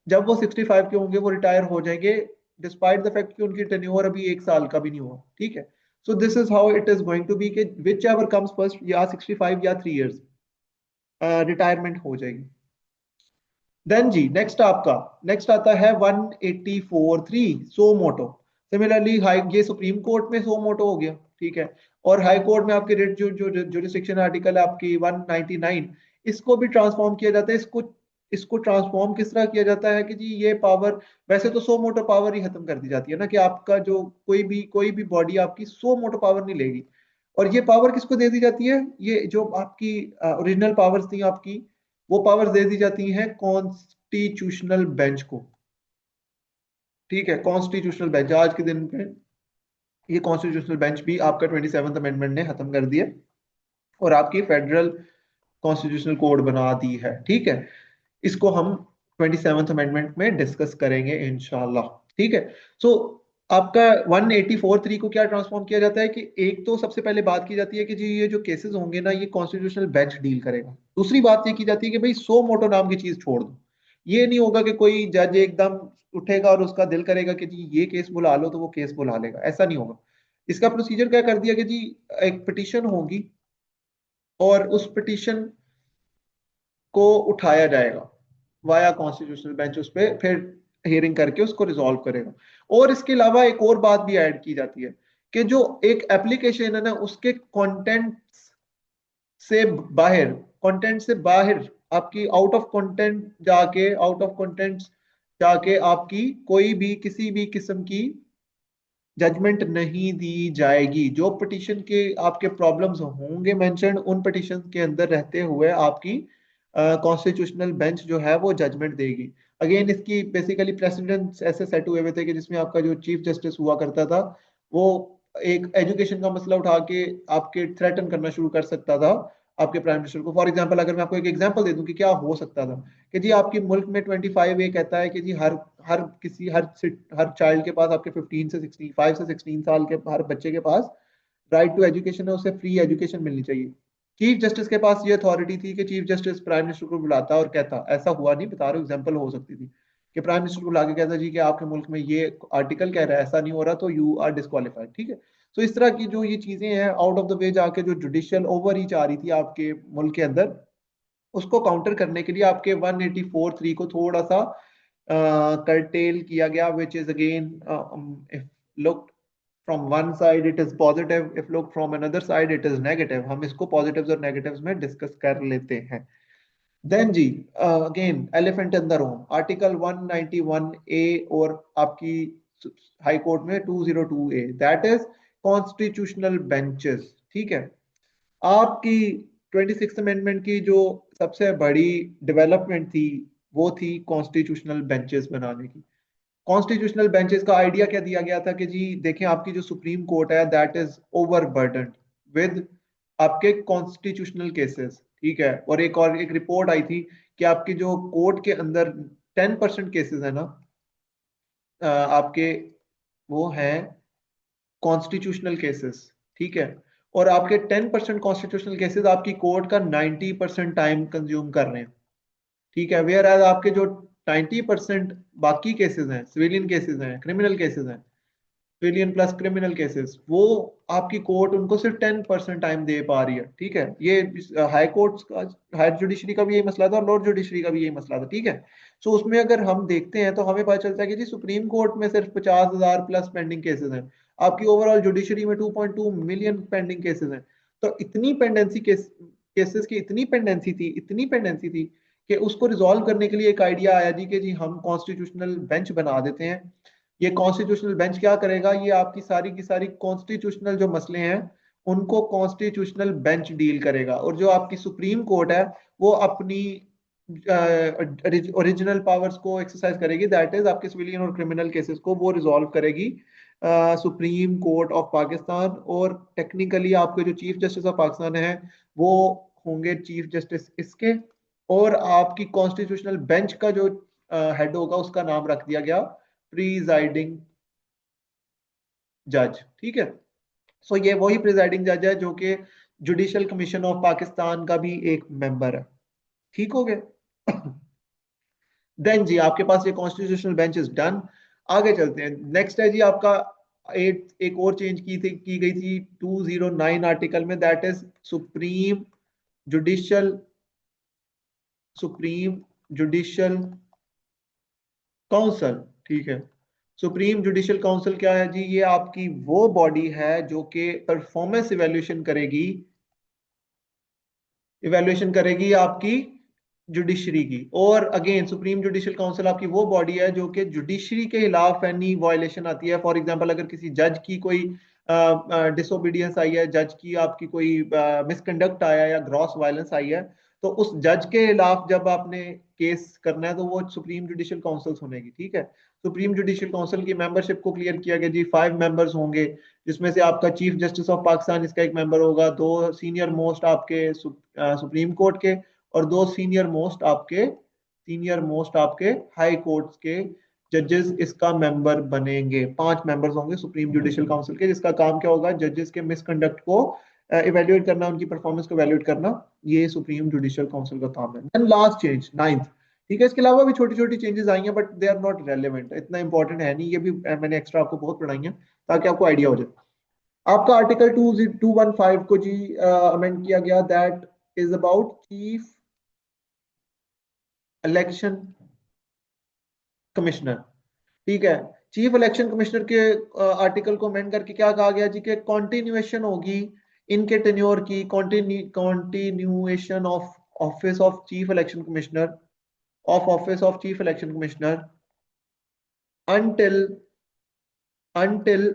जब वो 65 के होंगे वो रिटायर हो जाएंगे डिस्पाइट द फैक्ट कि उनकी टेन्योर अभी 1 साल का भी नहीं हुआ, ठीक है। So this is how it is going to be कि विच एवर कम्स फर्स्ट, या 65 या 3 इयर्स रिटायरमेंट हो जाएगी। देन जी नेक्स्ट आता है 184(3) सो मोटो। सिमिलरली हाई ये सुप्रीम कोर्ट में सो मोटो हो गया, ठीक है। और हाई कोर्ट में आपके रेट जो जो जुरिस्डिक्शन आर्टिकल है आपकी 199, इसको भी ट्रांसफॉर्म किया जाता है। इसको ट्रांसफॉर्म किस तरह किया जाता है कि जी ये पावर, वैसे तो सो मोटो पावर ही खत्म कर दी जाती है ना, कि आपका जो कोई भी बॉडी आपकी सो मोटो पावर नहीं लेगी। और ये पावर किसको दे दी जाती है? ये जो आपकी ओरिजिनल पावर्स थी आपकी, वो पावर्स दे दी जाती हैं कॉन्स्टिट्यूशनल बेंच को, ठीक है। कॉन्स्टिट्यूशनल बेंच आज के दिन पे ये कॉन्स्टिट्यूशनल बेंच भी आपका 27th अमेंडमेंट ने खत्म कर दिया और आपकी फेडरल कॉन्स्टिट्यूशनल कोड बना दी है, ठीक है। इसको हम 27th अमेंडमेंट में डिस्कस करेंगे इंशाल्लाह, ठीक है। सो आपका 184(3) को क्या ट्रांसफॉर्म किया जाता है कि एक तो सबसे पहले बात की जाती है कि जी ये जो केसेस होंगे ना ये कॉन्स्टिट्यूशनल बेंच डील करेगा। दूसरी बात ये की जाती है कि भाई सो मोटो नाम की चीज छोड़ दो। ये नहीं होगा कि कोई जज एकदम उठेगा और उसका दिल करेगा कि जी ये केस बुला लो तो वो केस बुला लेगा, ऐसा नहीं होगा। इसका प्रोसीजर क्या कर दिया कि जी एक पिटीशन होगी और उस पिटीशन को उठाया जाएगा वाया कॉन्स्टिट्यूशनल बेंच, उस पर फिर हियरिंग करके उसको रिजॉल्व करेगा। और इसके अलावा एक और बात भी ऐड की जाती है कि जो एक एप्लीकेशन है ना उसके से बाहर कंटेंट से बाहर आपकी आउट ऑफ कंटेंट जाके आपकी कोई भी किसी भी किस्म की जजमेंट नहीं दी जाएगी। जो पिटीशन के आपके प्रॉब्लम्स होंगे मेंशन, उन पिटीशन के अंदर रहते हुए आपकी कॉन्स्टिट्यूशनल बेंच जो है वो जजमेंट देगी। अगेन इसकी बेसिकली प्रेसिडेंट्स ऐसे सेट हुए हुए थे कि जिसमें आपका जो चीफ जस्टिस हुआ करता था वो एक एजुकेशन का मसला उठा के आपके थ्रेटन करना शुरू कर सकता था आपके प्राइम मिनिस्टर को। फॉर एग्जांपल अगर मैं आपको एक एग्जांपल दे दूं कि क्या हो सकता था, कि जी आपके मुल्क में 25A कहता है कि जी हर हर किसी हर चाइल्ड के पास, आपके 5 से 16 साल के हर बच्चे के पास राइट टू एजुकेशन है, उसे फ्री एजुकेशन मिलनी चाहिए। चीफ जस्टिस के पास ये अथॉरिटी थी कि चीफ जस्टिस प्राइम मिनिस्टर को बुलाता और कहता, ऐसा हुआ नहीं, बता रहा हूँ एग्जाम्पल हो सकती थी, कि प्राइम मिनिस्टर को बुला के कहता जी कि आपके मुल्क में ये आर्टिकल कह रहा है, ऐसा नहीं हो रहा, तो यू आर डिस्qualified, ठीक है। तो इस तरह की जो ये चीजें हैं आउट ऑफ द वे जाके जो जुडिशियल ओवर रीच आ रही थी आपके मुल्क के अंदर, उसको काउंटर करने के लिए आपके 184(3) को थोड़ा सा curtail किया गया, which is again if looked from one side it is positive, if looked from another side it is negative। हम इसको positives और negatives में डिस्कस कर लेते हैं। देन जी again elephant in the room, article 191A और आपकी हाई कोर्ट में 202A, that is constitutional benches, ठीक है। आपकी 26th अमेंडमेंट की जो सबसे बड़ी डेवलपमेंट थी वो थी कॉन्स्टिट्यूशनल बेंचेस बनाने की। कॉन्स्टिट्यूशनल बेंचेस का आइडिया क्या दिया गया था कि जी देखें, आपकी जो सुप्रीम कोर्ट है दैट इज ओवरबर्डन्ड विद आपके कॉन्स्टिट्यूशनल केसेस, ठीक है। और एक रिपोर्ट आई थी कि आपकी जो कोर्ट के अंदर 10% केसेस है ना आपके, वो हैं कॉन्स्टिट्यूशनल केसेस, ठीक है। और आपके 10% कॉन्स्टिट्यूशनल केसेस आपकी कोर्ट का 90% टाइम कंज्यूम कर रहे हैं, ठीक है। वेयर एज आपके जो 90% बाकी केसेस हैं, सिविलियन केसेस हैं, क्रिमिनल केसेस हैं, सिविलियन प्लस क्रिमिनल केसेस, वो आपकी कोर्ट उनको सिर्फ 10% टाइम दे पा रही है, ठीक है। ये हाई कोर्ट्स का, हायर जुडिशरी का भी यही मसला था और लोअर जुडिशरी का भी यही मसला था, ठीक है। सो उसमें अगर हम देखते हैं तो हमें पता चलता है कि जी सुप्रीम कोर्ट में सिर्फ 50,000 प्लस पेंडिंग केसेस हैं, आपकी ओवरऑल जुडिशरी में 2.2 मिलियन पेंडिंग केसेस हैं। तो इतनी पेंडेंसी केसेस की इतनी पेंडेंसी थी कि उसको रिजॉल्व करने के लिए एक आइडिया आया जी कि जी हम कॉन्स्टिट्यूशनल बेंच बना देते हैं। ये कॉन्स्टिट्यूशनल बेंच क्या करेगा, ये आपकी सारी की सारी कॉन्स्टिट्यूशनल जो मसले हैं उनको कॉन्स्टिट्यूशनल बेंच डील करेगा, और जो आपकी सुप्रीम कोर्ट है वो अपनी ओरिजिनल पावर्स को एक्सरसाइज करेगी, दैट इज आपके सिविलियन और क्रिमिनल केसेस को वो रिजॉल्व करेगी सुप्रीम कोर्ट ऑफ पाकिस्तान। और टेक्निकली आपके जो चीफ जस्टिस ऑफ पाकिस्तान है वो होंगे चीफ जस्टिस इसके, और आपकी कॉन्स्टिट्यूशनल बेंच का जो हेड होगा उसका नाम रख दिया गया प्रिजाइडिंग जज, ठीक है। सो ये वही प्रिजाइडिंग जज है जो कि जुडिशियल कमीशन ऑफ पाकिस्तान का भी एक मेंबर है, ठीक हो गया। देन जी आपके पास ये कॉन्स्टिट्यूशनल बेंच इज डन। आगे चलते हैं, नेक्स्ट है जी आपका एक और चेंज की गई थी 209 आर्टिकल में, that is judicial supreme judicial council, ठीक है। सुप्रीम जुडिशियल काउंसिल क्या है जी, ये आपकी वो बॉडी है जो कि परफॉर्मेंस इवेल्युएशन करेगी आपकी जुडिशरी की। और अगेन सुप्रीम जुडिशियल काउंसिल आपकी वो बॉडी है जो कि जुडिशरी के खिलाफ एनी वायलेशन आती है, फॉर एग्जांपल अगर किसी जज की कोई डिसोबीडियंस आई है, जज की आपकी कोई मिसकंडक्ट आया या ग्रॉस वायलेंस आई है, तो उस जज के खिलाफ जब आपने केस करना है तो वो सुप्रीम जुडिशियल काउंसिल सुनेगी, ठीक है। सुप्रीम जुडिशियल काउंसिल की मेंबरशिप को क्लियर किया गया जी, 5 मेंबर्स होंगे, जिसमें से आपका चीफ जस्टिस ऑफ पाकिस्तान इसका एक मेंबर होगा, दो सीनियर मोस्ट आपके सुप्रीम कोर्ट के, और दो सीनियर मोस्ट आपके हाई कोर्ट्स के जजेस इसका मेंबर बनेंगे। 5 मेंबर्स होंगे सुप्रीम जुडिशियल काउंसिल के, जिसका काम क्या होगा, जजेस के मिसकंडक्ट को इवेल्युएट करना, उनकी परफॉर्मेंस को इवेल्युएट करना, ये सुप्रीम जुडिशियल काउंसिल का काम है। देन लास्ट चेंज 9th, ठीक है। इसके अलावा भी छोटी छोटी चेंजेस आई हैं but they are not relevant, इतना इंपॉर्टेंट है नहीं, ये भी मैंने एक्स्ट्रा आपको बहुत पढ़ाई है ताकि आपको आइडिया हो जाए। आपका आर्टिकल 215 को जी अमेंड किया गया, that is about chief election commissioner, ठीक है। चीफ इलेक्शन कमिश्नर के आर्टिकल को अमेंड करके क्या कहा गया जी कि कॉन्टिन्यूएशन होगी इनके टेन्योर की, continuation of office of chief election commissioner until until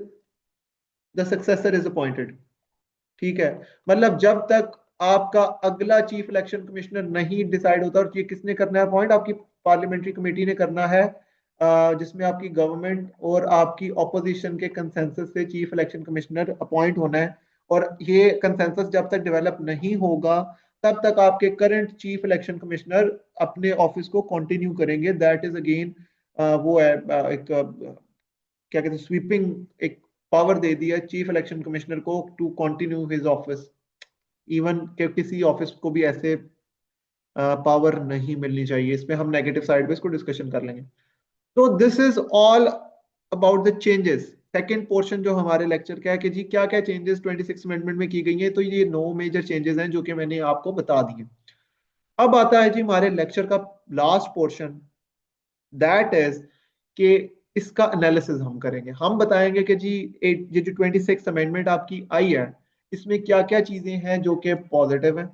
the successor is appointed, ठीक है। मतलब जब तक आपका अगला चीफ इलेक्शन कमिश्नर नहीं डिसाइड होता, और ये किसने करना है अपॉइंट, आपकी पार्लियामेंट्री कमेटी ने करना है जिसमें आपकी गवर्नमेंट और आपकी ऑपोजिशन के कंसेंसस से चीफ इलेक्शन कमिश्नर अपॉइंट होना है। और ये कंसेंसस जब तक डेवलप नहीं होगा तब तक आपके करंट चीफ इलेक्शन कमिश्नर अपने ऑफिस को कंटिन्यू करेंगे। दैट इज अगेन वो है एक क्या कहते हैं स्वीपिंग एक पावर दे दिया चीफ इलेक्शन कमिश्नर को to continue his office. Even के किसी ऑफिस को भी ऐसे पावर नहीं मिलनी चाहिए। इसमें हम नेगेटिव साइड पे इसको डिस्कशन कर लेंगे। तो this is all about the changes. Second portion जो हमारे लेक्चर का है कि जी क्या क्या चेंजेस 26 अमेंडमेंट में की गई हैं, तो ये 9 मेजर चेंजेस हैं जो कि मैंने आपको बता दिए। अब आता है जी हमारे लेक्चर का लास्ट पोर्शन, दैट इज कि इसका एनालिसिस हम करेंगे। हम बताएंगे कि जी ये जो 26 अमेंडमेंट आपकी आई है इसमें क्या क्या चीजें हैं जो कि पॉजिटिव हैं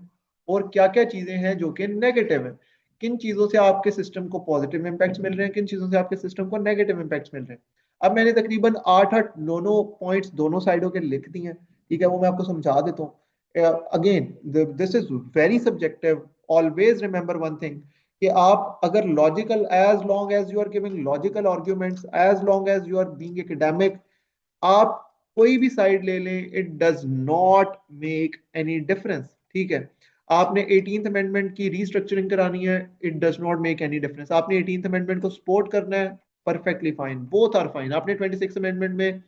और क्या क्या चीजें हैं जो कि नेगेटिव हैं। किन चीजों से आपके सिस्टम को पॉजिटिव इम्पैक्ट्स मिल रहे हैं, किन चीजों से आपके सिस्टम को नेगेटिव इम्पैक्ट्स मिल रहे हैं। अब मैंने तकरीबन 8-8 दोनों पॉइंट्स दोनों साइडों के लिख दिए हैं, ठीक है, वो मैं आपको समझा देता हूँ। Again this is very subjective. Always remember one thing कि आप अगर logical, as long as you are giving logical arguments, as long as you are being academic, आप कोई भी साइड ले लें, it does not make any difference. ठीक है, आपने 18th अमेंडमेंट की रीस्ट्रक्चरिंग करानी है, it does not make any difference. आपने 18th अमेंडमेंट को सपोर्ट करना है, perfectly fine, both are fine. आपने 26 अमेंडमेंट में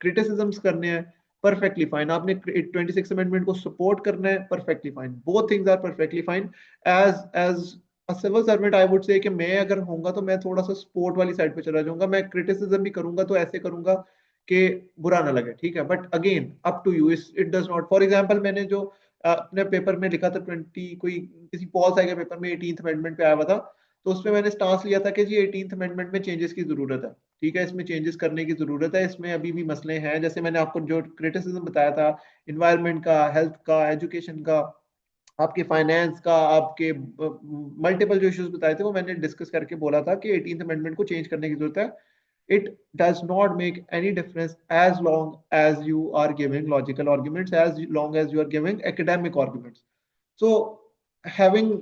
क्रिटिसिज्म्स करने हैं, परफेक्टली फाइन। आपने 26 अमेंडमेंट को सपोर्ट करना है, perfectly fine, both things are perfectly fine. As a civil servant I would say कि मैं अगर होऊंगा तो मैं थोड़ा सा सपोर्ट वाली साइड पे चला जाऊंगा। मैं क्रिटिसिज्म भी करूंगा तो ऐसे करूंगा कि बुरा ना लगे, ठीक है। But again up to you, it does not. For example मैंने जो अपने पेपर में लिखा था 20 कोई किसी पॉल साइंस के पेपर में 18th अमेंडमेंट पे आया हुआ था, तो उसमें मैंने स्टांस लिया था कि जी 18th अमेंडमेंट में चेंजेस की जरूरत है, ठीक है, इसमें चेंजेस करने की जरूरत है, इसमें अभी भी मसले हैं। जैसे मैंने आपको जो क्रिटिसिज्म बताया था इन्वायरमेंट का, हेल्थ का, एजुकेशन का, आपके फाइनेंस का, आपके मल्टीपल जो इश्यूज बताए थे वो मैंने डिस्कस करके बोला था कि 18th अमेंडमेंट को चेंज करने की जरूरत है। it does not make any difference as long as you are giving logical arguments, as long as you are giving academic arguments. So having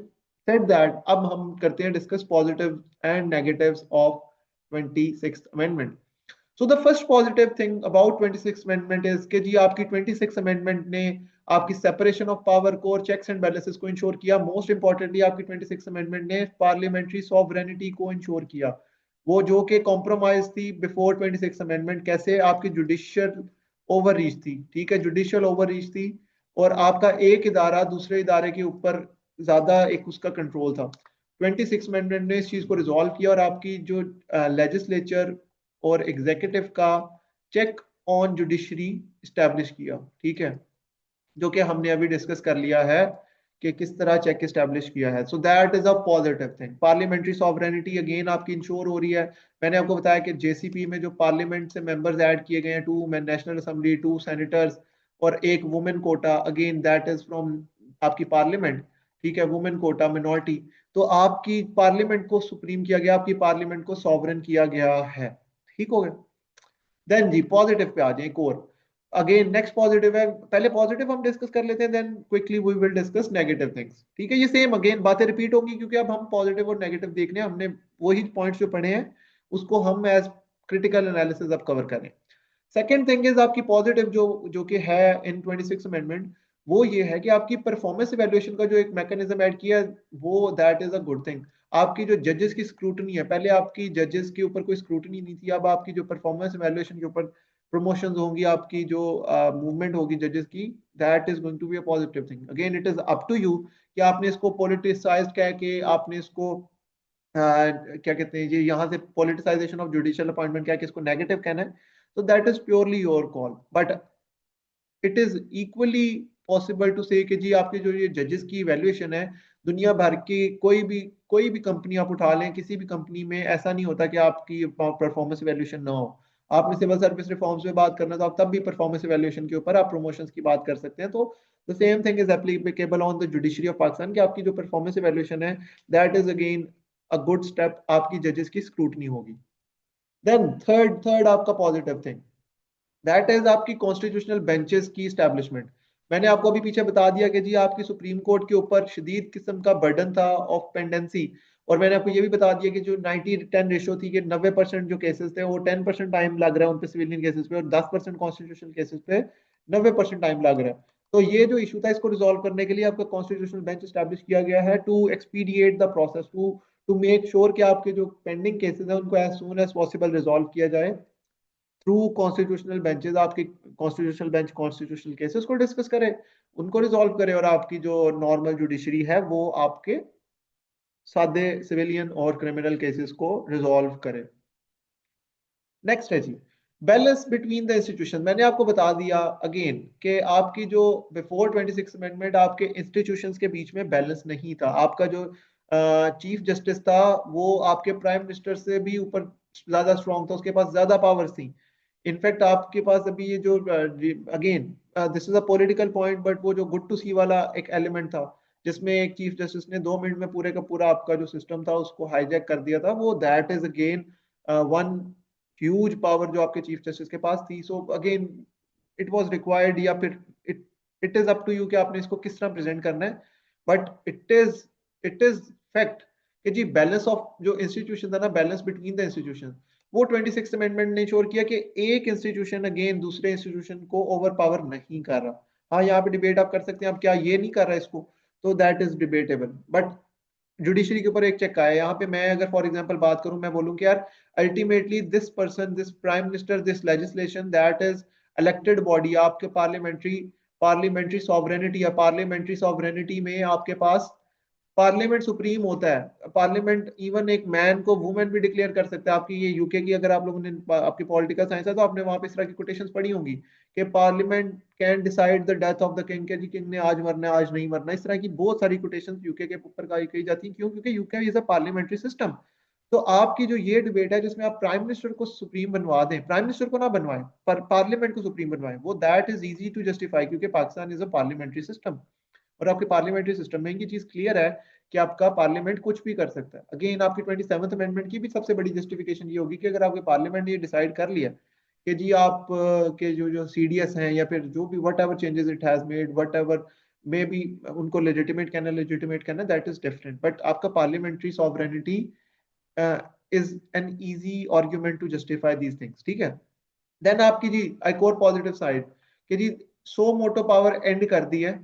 said that, अब हम करते हैं discuss positive and negatives of 26th amendment. So the first positive thing about 26th amendment is कि जी आपकी 26th amendment ने आपकी separation of power को और चेक्स एंड बैलेंसेस को इंश्योर किया। मोस्ट इंपॉर्टेंटली आपकी 26th अमेंडमेंट ने पार्लियामेंट्री सॉवरेनिटी को इंश्योर किया, वो जो कि कॉम्प्रोमाइज थी बिफोर 26th अमेंडमेंट। कैसे? आपकी जुडिशियल ओवर रीच थी, ठीक है, जुडिशियल ओवर रीच थी, और आपका एक इदारा दूसरे इदारे के ऊपर ज्यादा एक उसका कंट्रोल था। 26th अमेंडमेंट ने इस चीज को रिजॉल्व किया और आपकी जो लेजिस्लेचर और एग्जीक्यूटिव का चेक ऑन जुडिशरी स्टैब्लिश किया, ठीक है, जो कि हमने अभी डिस्कस कर लिया है कि किस तरह चेक स्टैब्लिश किया है। So that is a positive thing. Parliamentary sovereignty again आपकी इंश्योर हो रही है। मैंने आपको बताया कि जेसीपी में जो पार्लियामेंट से मेंबर्स ऐड किए गए हैं, 2 नेशनल असेंबली, 2 सेनेटर्स और एक women quota, again that is from आपकी पार्लियामेंट, ठीक है, वुमेन कोटा मिनॉरिटी। तो आपकी पार्लियामेंट को सुप्रीम किया गया, आपकी पार्लियामेंट को सॉवरन किया गया है, ठीक हो गया। देन जी पॉजिटिव पे आ जाए एक और। अगेन नेक्स्ट पॉजिटिव है, पहले पॉजिटिव हम डिस्कस कर लेते हैं, then quickly we will discuss negative things, ठीक है। ये सेम अगेन बातें रिपीट होंगी क्योंकि अब हम पॉजिटिव और नेगेटिव देखने हैं, हमने वही पॉइंट्स जो पढ़े हैं उसको हम एज क्रिटिकल एनालिसिस अब कवर करें। सेकेंड थिंग इज आपकी पॉजिटिव जो जो कि है इन 26 अमेंडमेंट, वो ये है कि आपकी परफॉर्मेंस इवैल्यूएशन का जो एक मैकेनिज्म ऐड किया है, वो that is a good thing. आपकी जो जजेस की स्क्रूटनी है, पहले आपकी जजेस के ऊपर कोई स्क्रूटनी नहीं थी, अब आपकी जो परफॉर्मेंस इवैल्यूएशन के ऊपर प्रमोशंस होंगी, आपकी जो मूवमेंट होगी जजेस की, that is going to be a positive thing. Again it is up to you कि आपने इसको पॉलिटिसाइज्ड कह के, आपने इसको क्या कहते हैं, ये यहाँ से पॉलिटिसाइजेशन ऑफ जुडिशियल अपॉइंटमेंट क्या कि इसको नेगेटिव कहना है, तो that is purely your call. But it is equally possible to say कि जी आपके जो ये जजेस की वैल्यूएशन है, दुनिया भर की कोई भी कंपनी आप उठा लें, किसी भी कंपनी में ऐसा नहीं होता कि आपकी परफॉर्मेंस वैल्यूएशन ना हो। आपने सिविल सर्विस रिफॉर्म्स में बात करना, तो आप तब भी परफॉर्मेंस वैल्यूएशन के ऊपर आप प्रमोशंस की बात कर सकते हैं। तो the same thing is applicable on the judiciary of Pakistan कि आपकी जो परफॉर्मेंस वैल्यूएशन है, that is again a good step, आपकी जजेस की स्क्रूटनी होगी। देन थर्ड आपका पॉजिटिव थिंग, दैट इज आपकी कॉन्स्टिट्यूशनल बेंचेस की स्टैब्लिशमेंट। मैंने आपको अभी पीछे बता दिया कि जी आपकी सुप्रीम कोर्ट के ऊपर शदीद किस्म का बर्डन था ऑफ पेंडेंसी, और मैंने आपको ये भी बता दिया कि जो 90-10 रेशो थी कि 90% जो केसेस थे वो 10% टाइम लग रहा है उन पे सिविलियन केसेस पे, और 10% कॉन्स्टिट्यूशनल केसेस पे 90% टाइम लग रहा है। तो ये जो इशू था इसको रिजॉल्व करने के लिए आपका कॉन्स्टिट्यूशनल बेंच स्टैब्लिश किया गया है to expedite the process, to make sure कि आपके जो पेंडिंग केसेस हैं उनको as soon as possible resolve किया जाए थ्रू कॉन्स्टिट्यूशनल बेंचेस। आपके कॉन्स्टिट्यूशनल बेंच कॉन्स्टिट्यूशनल केसेस को डिस्कस करे, उनको रिजॉल्व करे, और आपकी जो नॉर्मल जुडिशरी है वो आपके सादे सिविलियन और क्रिमिनल केसेस को रिजॉल्व करे। नेक्स्ट है जी बैलेंस बिटवीन द इंस्टीट्यूशन। मैंने आपको बता दिया अगेन कि आपकी जो बिफोर 26 अमेंडमेंट आपके इंस्टीट्यूशंस के बीच में बैलेंस नहीं था। आपका जो चीफ जस्टिस था वो आपके प्राइम मिनिस्टर से भी ऊपर ज्यादा स्ट्रॉन्ग था, उसके पास ज्यादा पावर्स थी। इनफैक्ट आपके पास अभी ये जो again this is a political point, but वो जो गुड टू सी वाला एक एलिमेंट था जिसमें एक चीफ जस्टिस ने 2 मिनट में पूरे का पूरा आपका जो सिस्टम था उसको हाईजैक कर दिया था, वो that is again one huge power जो आपके चीफ जस्टिस के पास थी। So again it was required, या फिर it it is up to you कि आपने इसको किस तरह प्रेजेंट करना है, बट इट इज फैक्ट कि जी बैलेंस ऑफ जो इंस्टीट्यूशन था ना, बैलेंस बिटवीन द इंस्टीट्यूशन, वो 26 अमेंडमेंट ने श्योर किया कि एक इंस्टीट्यूशन अगेन दूसरे इंस्टीट्यूशन को ओवर पावर नहीं कर रहा। हाँ, यहाँ पे डिबेट आप कर सकते हैं आप क्या ये नहीं कर रहा इसको, तो that is debatable, but judiciary के ऊपर एक चेक आया। यहाँ पे मैं अगर फॉर एग्जांपल बात करूं, मैं बोलूं कि यार ultimately this person, this prime minister, this legislation that is elected body, आपके पार्लियामेंट्री सॉवरेनिटी या पार्लियामेंट्री सॉवरेनिटी में आपके पास पार्लियामेंट सुप्रीम होता है। पार्लियामेंट इवन एक मैन को वुमेन भी डिक्लेयर कर सकता है। आपकी ये यूके की अगर आप लोगों ने आपकी पॉलिटिकल साइंस है तो आपने वहां पे इस तरह की कोटेशंस पढ़ी होंगी कि parliament can decide the death of the king, के जी किंग ने आज मरना है आज नहीं मरना। इस तरह की बहुत सारी कोटेशंस यूके के ऊपर कही जाती हैं। क्यों? क्योंकि UK is a parliamentary system. तो आपकी जो ये डिबेट है जिसमें आप प्राइम मिनिस्टर को सुप्रीम बनवा दें, प्राइम मिनिस्टर को ना बनवाएं पर पार्लियामेंट को सुप्रीम बनवाएं, वो that is easy to justify क्योंकि Pakistan is a parliamentary system. और आपके पार्लियामेंट्री सिस्टम में ये चीज क्लियर है कि आपका पार्लियामेंट कुछ भी कर सकता है। अगेन आपकी 27th अमेंडमेंट की भी सबसे बड़ी जस्टिफिकेशन ये होगी कि अगर आपके पार्लियामेंट ने ये डिसाइड कर लिया कि जी आप के जो जो सीडीएस हैं या फिर जो भी whatever changes it has made, whatever may be, उनको लेजिटिमेट करना दैट इज डिफरेंट, बट आपका parliamentary sovereignty is an easy argument to justify these things. ठीक है। देन आपकी जी एक और पॉजिटिव साइड कि जी सो मोटो पावर एंड कर दी है,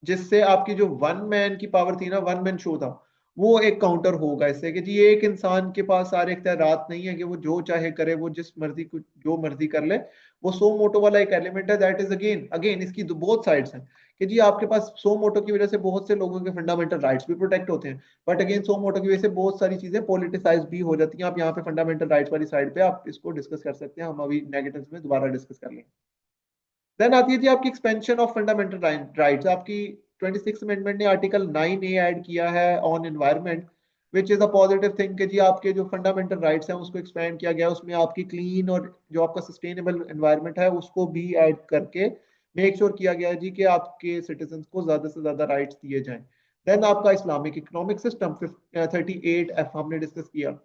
जिससे आपकी जो वन मैन की पावर थी ना, वन मैन शो था, वो एक काउंटर होगा इससे कि जी एक इंसान के पास सारे इख्तियारात नहीं है कि वो जो चाहे करे, वो जिस मर्जी को जो मर्जी कर ले। वो सो मोटो वाला एक एलिमेंट है, दैट इज अगेन अगेन इसकी बहुत साइड्स हैं कि जी आपके पास सो मोटो की वजह से बहुत से लोगों के फंडामेंटल राइट्स भी प्रोटेक्ट होते हैं, बट अगेन सो मोटो की वजह से बहुत सारी चीजें पॉलिटिसाइज भी हो जाती हैं। आप यहाँ पे फंडामेंटल राइट्स वाली साइड पे आप इसको डिस्कस कर सकते हैं, हम अभी नेगेटिव्स में दोबारा डिस्कस कर लेंगे। देन आती है जी आपकी एक्सपेंशन ऑफ फंडामेंटल राइट्स। आपकी 26 अमेंडमेंट ने आर्टिकल 9A ऐड किया है on environment, which is a positive thing कि जी आपके जो फंडामेंटल राइट्स हैं उसको एक्सपेंड किया गया। उसमें आपकी क्लीन और जो आपका सस्टेनेबल एनवायरनमेंट है उसको भी ऐड करके मेक श्योर किया गया है जी कि आपके सिटीजन को ज्यादा से ज्यादा राइट्स दिए जाएं। देन आपका इस्लामिक इकोनॉमिक सिस्टम 38F हमने डिस्कस किया।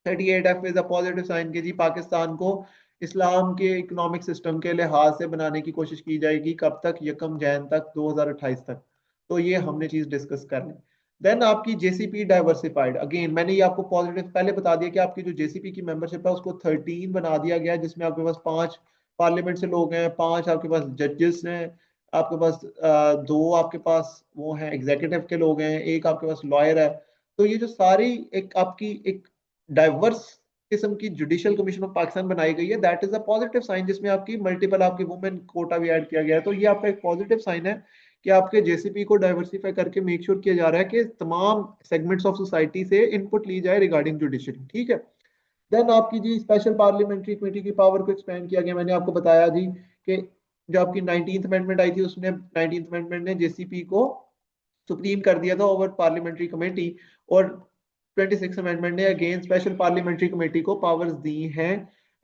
38F is a positive sign के जी पाकिस्तान को इस्लाम के इकोनॉमिक सिस्टम के लिहाज से बनाने की कोशिश की जाएगी। कब तक? 1 जैन तक, 2028 तक। तो ये हमने चीज डिस्कस कर ली। देन आपकी जेसीपी डाइवर्सिफाइड, अगेन मैंने ये आपको पॉजिटिव पहले बता दिया कि आपकी जो जेसीपी की मेंबरशिप है उसको 13 बना दिया गया है, जिसमें आपके पास 5 पार्लियामेंट से लोग हैं, 5 आपके पास जजेस हैं, आपके पास 2 आपके पास वो हैं एग्जीक्यूटिव के लोग हैं, एक आपके पास लॉयर है। तो ये जो सारी एक आपकी एक डाइवर्स किस्म की जुडिशियल कमीशन ऑफ पाकिस्तान बनाई गई है, that is a positive sign, जिसमें आपकी मल्टीपल आपकी वुमेन कोटा भी ऐड किया गया है। तो ये आपका एक पॉजिटिव साइन है कि आपके जेसीपी को डाइवर्सिफाई करके मेक श्योर किया जा रहा है कि तमाम सेगमेंट्स ऑफ सोसाइटी से इनपुट ली जाए रिगार्डिंग जुडिशरी। ठीक है। देन आपकी जी स्पेशल पार्लियामेंट्री कमेटी की पावर को एक्सपेंड किया गया। मैंने आपको बताया जी कि जो आपकी 19th अमेंडमेंट आई थी उसने 19th अमेंडमेंट ने जेसीपी को सुप्रीम कर दिया था ओवर पार्लियामेंट्री कमेटी, और 26 अमेंडमेंट ने अगेन स्पेशल पार्लियामेंट्री कमेटी को पावर्स दी हैं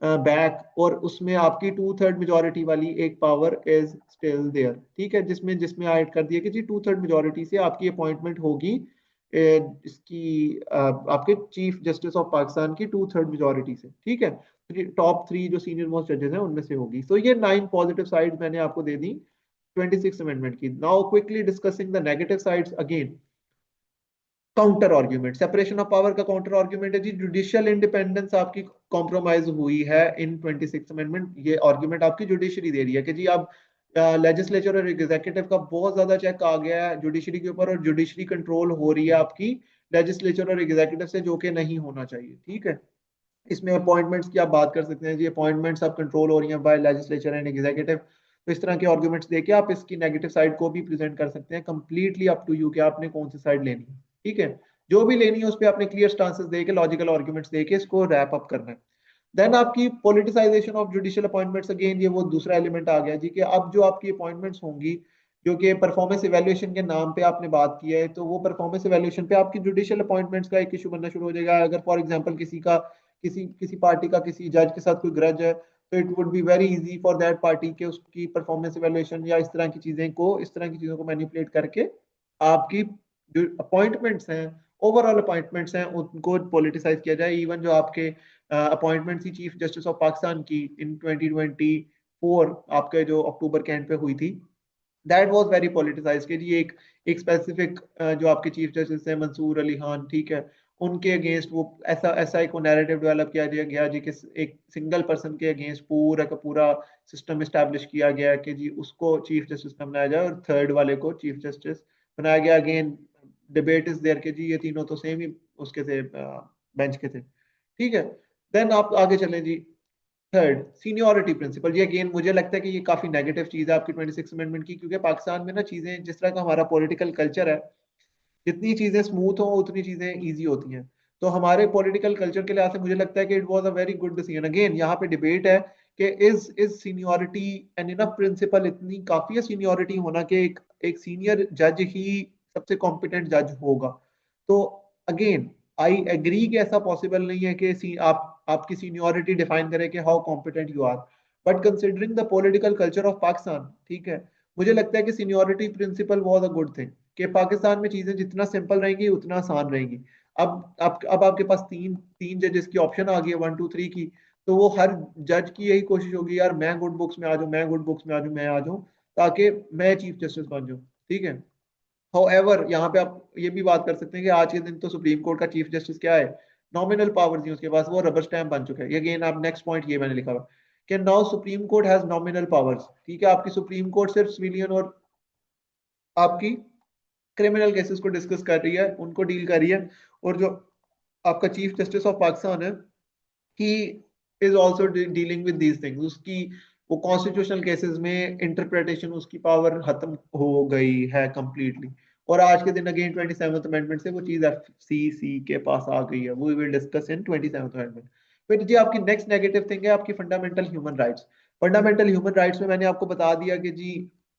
बैक, और उसमें आपकी 2/3 मेजोरिटी वाली एक पावर इज स्टिल देयर। ठीक है, जिसमें जिसमें ऐड कर दिया कि जी 2/3 मेजोरिटी से आपकी अपॉइंटमेंट होगी इसकी आपके चीफ जस्टिस ऑफ पाकिस्तान की 2/3 मेजोरिटी से। ठीक है, टॉप 3 जो सीनियर मोस्ट जजेस हैं उनमें से होगी। तो ये 9 पॉजिटिव साइड मैंने आपको दे दी 26 अमेंडमेंट की। Now quickly discussing the negative sides again. Counter argument, separation of power का काउंटर आर्ग्यूमेंट है जी, जुडिशियल इंडिपेंडेंस आपकी कॉम्प्रोमाइज हुई है इन 26 अमेंडमेंट। ये आर्ग्यूमेंट आपकी जुडिशरी दे रही है कि जी अब लेजिस्लेचर और एग्जीक्यूटिव का बहुत ज्यादा चेक आ गया है जुडिशरी के ऊपर, और जुडिशरी कंट्रोल हो रही है आपकी लेजिस्लेचर और एग्जीक्यूटिव से, जो कि नहीं होना चाहिए। ठीक है, इसमें अपॉइंटमेंट्स की आप बात कर सकते हैं जी, अपॉइंटमेंट्स अब कंट्रोल हो रही हैं बाय लेजिस्लेचर एंड एग्जीक्यूटिव। तो इस तरह के आर्गुमेंट्स देके आप इसकी नेगेटिव साइड को भी प्रेजेंट कर सकते हैं, कंप्लीटली अप टू यू कि आपने कौन सी साइड लेनी है। ठीक है, जो भी लेनी है उस पर आपने क्लियर स्टांसेस देके, लॉजिकल आर्गुमेंट्स देके इसको रैप अप करना है। देन आपकी politicisation of judicial appointments, again ये वो दूसरा एलिमेंट आ गया जी कि अब जो आपकी अपॉइंटमेंट्स होंगी, जो कि परफॉर्मेंस इवैल्यूएशन के नाम पे आपने बात किया है, तो वो परफॉर्मेंस इवैल्यूएशन पे आपकी जुडिशियल अपॉइंटमेंट्स का एक इशू बनना शुरू हो जाएगा। अगर फॉर एग्जांपल किसी का, किसी पार्टी का किसी जज के साथ कोई ग्रज है, तो it would be very easy for that party के उसकी परफॉर्मेंस इवैल्यूएशन या इस तरह की चीजों को मैनिपुलेट करके आपकी जो अपॉइंटमेंट्स हैं, ओवरऑल अपॉइंटमेंट्स हैं, उनको पॉलिटिसाइज किया जाए। इवन जो आपके अपॉइंटमेंट थी चीफ जस्टिस ऑफ पाकिस्तान की इन 2024, आपके जो अक्टूबर के एंड पे हुई थी, दैट वाज वेरी पॉलिटिसाइज के जी। एक स्पेसिफिक जो आपके चीफ जस्टिस है मंसूर अली खान, ठीक है, उनके अगेंस्ट वो ऐसा ऐसा एक नैरेटिव डेवलप किया गया जी कि एक सिंगल पर्सन के अगेंस्ट पूरा का पूरा सिस्टम इस्टेब्लिश किया गया कि जी उसको चीफ जस्टिस बनाया जाए और थर्ड वाले को चीफ जस्टिस बनाया गया। अगेन डिबेट इज देयर कि जी ये तीनों तो सेम ही उसके थे, बेंच के थे। ठीक है, देन आप आगे चलें जी। थर्ड, सीनियोरिटी प्रिंसिपल, ये अगेन मुझे लगता है कि ये काफी नेगेटिव चीज है आपकी 26 अमेंडमेंट की, क्योंकि पाकिस्तान में ना चीजें, जिस तरह का हमारा पॉलिटिकल कल्चर है, जितनी चीजें स्मूथ हो उतनी चीजें इजी होती हैं। तो हमारे पॉलिटिकल कल्चर के लिहाज से मुझे लगता है कि it was a very good decision. Again यहाँ पे डिबेट है कि is seniority an enough principle, इतनी काफी है सीनियोरिटी होना कि एक सीनियर जज ही सबसे कॉम्पिटेंट जज होगा। तो अगेन आई एग्री कि ऐसा पॉसिबल नहीं है कि आपकी सीनियोरिटी डिफाइन करे कि how competent you are, but considering the political culture of Pakistan, ठीक है, मुझे लगता है कि seniority principle was a good thing, कि पाकिस्तान में चीजें जितना सिंपल रहेंगी उतना आसान रहेंगी। अब आपके पास तीन तीन जजेस की ऑप्शन आ गई है, 1 2 3 की। तो वो हर जज की यही कोशिश होगी, यार मैं गुड बुक्स में आ जाऊं, मैं गुड बुक्स में आ जाऊं, मैं आ जाऊं, ताकि मैं चीफ जस्टिस बन जाऊं। ठीक है, हाउएवर यहाँ पे आप ये भी बात कर सकते हैं कि आज के दिन तो सुप्रीम कोर्ट का चीफ जस्टिस क्या है, नॉमिनल पावर्स ही उसके पास, वो रबर स्टैम्प बन चुका है। ये अगेन आप नेक्स्ट पॉइंट ये मैंने लिखा हुआ कि now supreme court has nominal powers. ठीक है, आपकी सुप्रीम कोर्ट सिर्फ सिविलियन और आपकी क्रिमिनल केसेस को डिस्कस कर रही है, उनको डील कर रही है। और जो आपका चीफ जस्टिस ऑफ पाकिस्तान है, he is also dealing with these things. उसकी वो कॉन्स्टिट्यूशनल केसेस में इंटरप्रिटेशन, उसकी पावर खत्म हो गई है कंप्लीटली। और आज के दिन अगेन 27th अमेंडमेंट से वो चीज एफसीसी के पास आ गई है, वो will discuss in 27th amendment. फिर जी आपकी नेक्स्ट नेगेटिव थिंग है आपकी fundamental human rights. Fundamental human rights में मैंने आपको बता दिया कि जी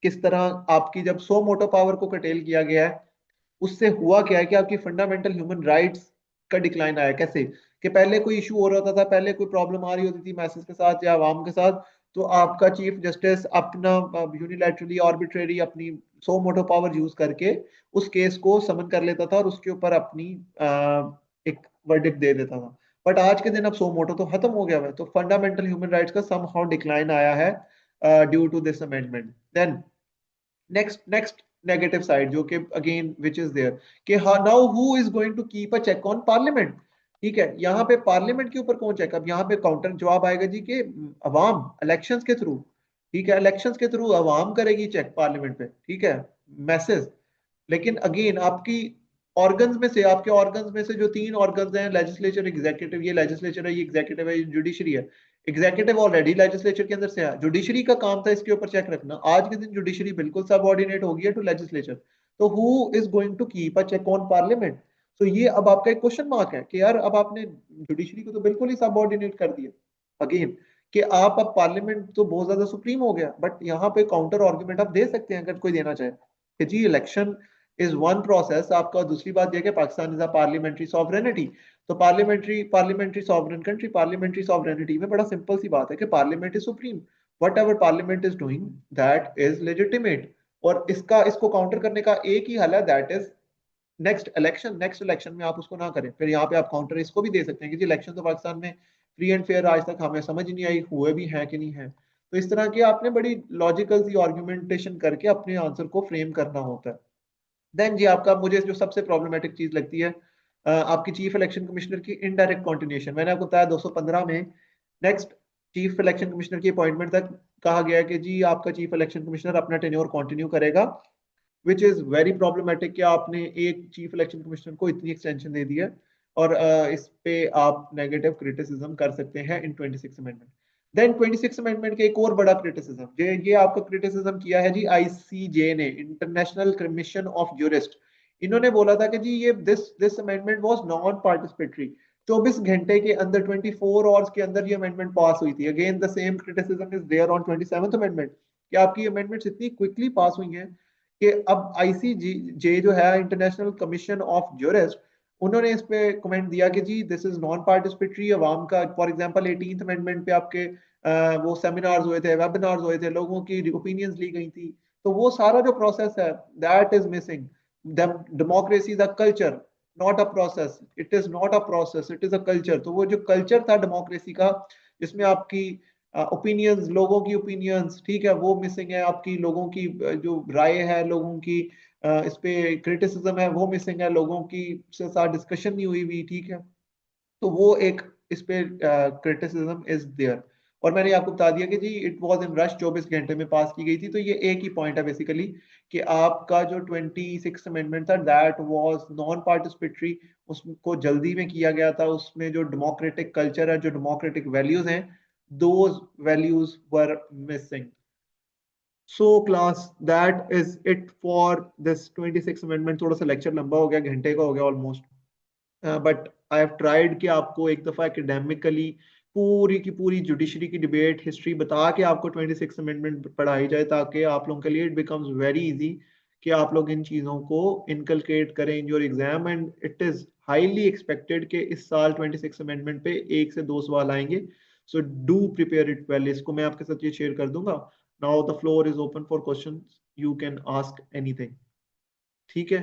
किस तरह आपकी जब सो मोटो पावर को कटेल किया गया है, उससे हुआ क्या है कि आपकी फंडामेंटल ह्यूमन राइट्स का डिक्लाइन आया। कैसे कि पहले कोई इशू हो रहा था, पहले कोई प्रॉब्लम आ रही होती थी मैसेज के साथ या आवाम के साथ, तो आपका चीफ जस्टिस अपना यूनिलैटरली आर्बिट्रेरी अपनी सो मोटो पावर यूज करके उस केस को समन कर लेता था और उसके ऊपर अपनी एक वर्डिक्ट दे देता था। बट आज के दिन अब सो मोटो तो खत्म हो गया है, तो फंडामेंटल ह्यूमन राइट्स का सम हाउ डिक्लाइन आया है due to this amendment. Then next negative side जो कि अगेन विच इज देयर कि now who is going to keep a check on parliament. ठीक है, यहाँ पे पार्लियामेंट के ऊपर कौन चेक, अब यहाँ पे काउंटर जवाब आएगा जी कि अवाम इलेक्शंस के थ्रू। ठीक है, इलेक्शंस के थ्रू अवाम करेगी चेक पार्लियामेंट पे। ठीक है, मैसेज। लेकिन अगेन आपकी ऑर्गन्स में से, आपके ऑर्गन्स में से जो तीन ऑर्गन्स हैं, लेजिस्लेचर, एग्जीक्यूटिव, ये लेजिस्लेचर है, ये एग्जीक्यूटिव है, ये जुडिशरी है। एग्जीक्यूटिव ऑलरेडी लेजिस्लेचर के अंदर से है, जुडिशरी का काम था इसके ऊपर चेक रखना। आज के दिन जुडिशरी बिल्कुल सबऑर्डिनेट हो गई है टू लेजिस्लेचर। तो who is going to keep a check on parliament. तो ये अब आपका एक क्वेश्चन मार्क है कि यार अब आपने जुडिशरी को तो बिल्कुल ही सबऑर्डिनेट कर दिया अगेन, कि आप अब पार्लियामेंट तो बहुत ज्यादा सुप्रीम हो गया। बट यहाँ पे काउंटर आर्ग्यूमेंट आप दे सकते हैं अगर कोई देना चाहे कि जी इलेक्शन इज वन प्रोसेस आपका। दूसरी बात यह कि Pakistan is a parliamentary sovereignty. तो parliamentary sovereign country, parliamentary sovereignty में बड़ा सिंपल सी बात है कि parliament is supreme, whatever parliament is doing that is legitimate. और इसको काउंटर करने का एक ही हल है, दैट इज नेक्स्ट इलेक्शन में आप उसको ना करें। फिर यहाँ पे आप काउंटर इसको भी दे सकते हैं कि जी इलेक्शन तो पाकिस्तान में फ्री एंड फेयर आज तक हमें समझ ही नहीं आई हुए भी हैं कि नहीं है। तो इस तरह की आपने बड़ी लॉजिकल सी आर्ग्यूमेंटेशन करके अपने आंसर को फ्रेम करना होता है। देन जी आपका, मुझे जो सबसे प्रॉब्लमेटिक चीज लगती है आपकी चीफ इलेक्शन कमिश्नर की इनडायरेक्ट कॉन्टिन्यूशन। मैंने आपको बताया 215 में नेक्स्ट चीफ इलेक्शन कमिश्नर की अपॉइंटमेंट तक कहा गया है कि जी आपका चीफ इलेक्शन कमिश्नर अपना टेन्योर कंटिन्यू करेगा, विच इज वेरी प्रॉब्लमेटिक कि आपने एक चीफ इलेक्शन कमिश्नर को इतनी एक्सटेंशन दे दी है। और इस पे आप नेगेटिव क्रिटिसिज्म कर सकते हैं इन 26 अमेंडमेंट। देन 26 अमेंडमेंट के एक और बड़ा क्रिटिसिज्म, ये आपका क्रिटिसिज्म किया है जी आईसीजे ने, इंटरनेशनल कमीशन ऑफ ज्यूरिस्ट। इन्होंने बोला था कि जी ये this amendment was non participatory. 24 घंटे के अंदर, 24 आवर्स के अंदर ये अमेंडमेंट पास हुई थी। Again the same criticism is there on 27th amendment कि आपकी अमेंडमेंट्स इतनी क्विकली पास हुई हैं कि अब आईसीजे जो है, इंटरनेशनल कमीशन ऑफ ज्यूरिस्ट, उन्होंने इस पे कमेंट दिया कि जी दिस इज नॉन पार्टिसिपेटरी। अवाम का फॉर एग्जांपल 18th अमेंडमेंट पे आपके वो सेमिनार्स हुए थे, वेबिनार्स हुए थे, लोगों की ओपिनियंस ली गई थी, तो वो सारा जो प्रोसेस है that is missing. Democracy is a culture, not a process. It is not a process, it is a culture. तो वो जो कल्चर था डेमोक्रेसी का, जिसमें आपकी ओपिनियंस, लोगों की ओपिनियंस, ठीक है, वो मिसिंग है। आपकी लोगों की जो राय है, लोगों की इस पे क्रिटिसिज्म है, वो मिसिंग है। लोगों की से साथ डिस्कशन नहीं हुई भी, ठीक है। तो वो एक इस पे क्रिटिसिज्म इज देयर। और मैंने आपको बता दिया कि जी इट वाज इन रश, 24 घंटे में पास की गई थी। तो ये एक ही पॉइंट है बेसिकली कि आपका जो 26 अमेंडमेंट था दैट वाज नॉन पार्टिसिपेटरी, उसको जल्दी में किया गया था। उसमें जो डेमोक्रेटिक कल्चर है, जो डेमोक्रेटिक वैल्यूज हैं, those values were missing. So class, that is it for this 26 amendment. थोड़ा सा लेक्चर लंबा हो गया, घंटे का हो गया almost, but I have tried कि आपको एक दफा एकेडमिकली पूरी की पूरी जुडिशरी की डिबेट हिस्ट्री बता के आपको 26 अमेंडमेंट पढ़ाई जाए, ताकि आप लोगों के लिए इट बिकम्स वेरी इजी कि आप लोग इन चीज़ों को इनकलकेट करें in your exam. And it is highly expected कि इस साल 26 अमेंडमेंट पे 1 से 2 सवाल आएंगे। So do prepare it well. इसको मैं आपके साथ ये शेयर कर दूंगा। Now the floor is open for question, you can ask anything. ठीक है।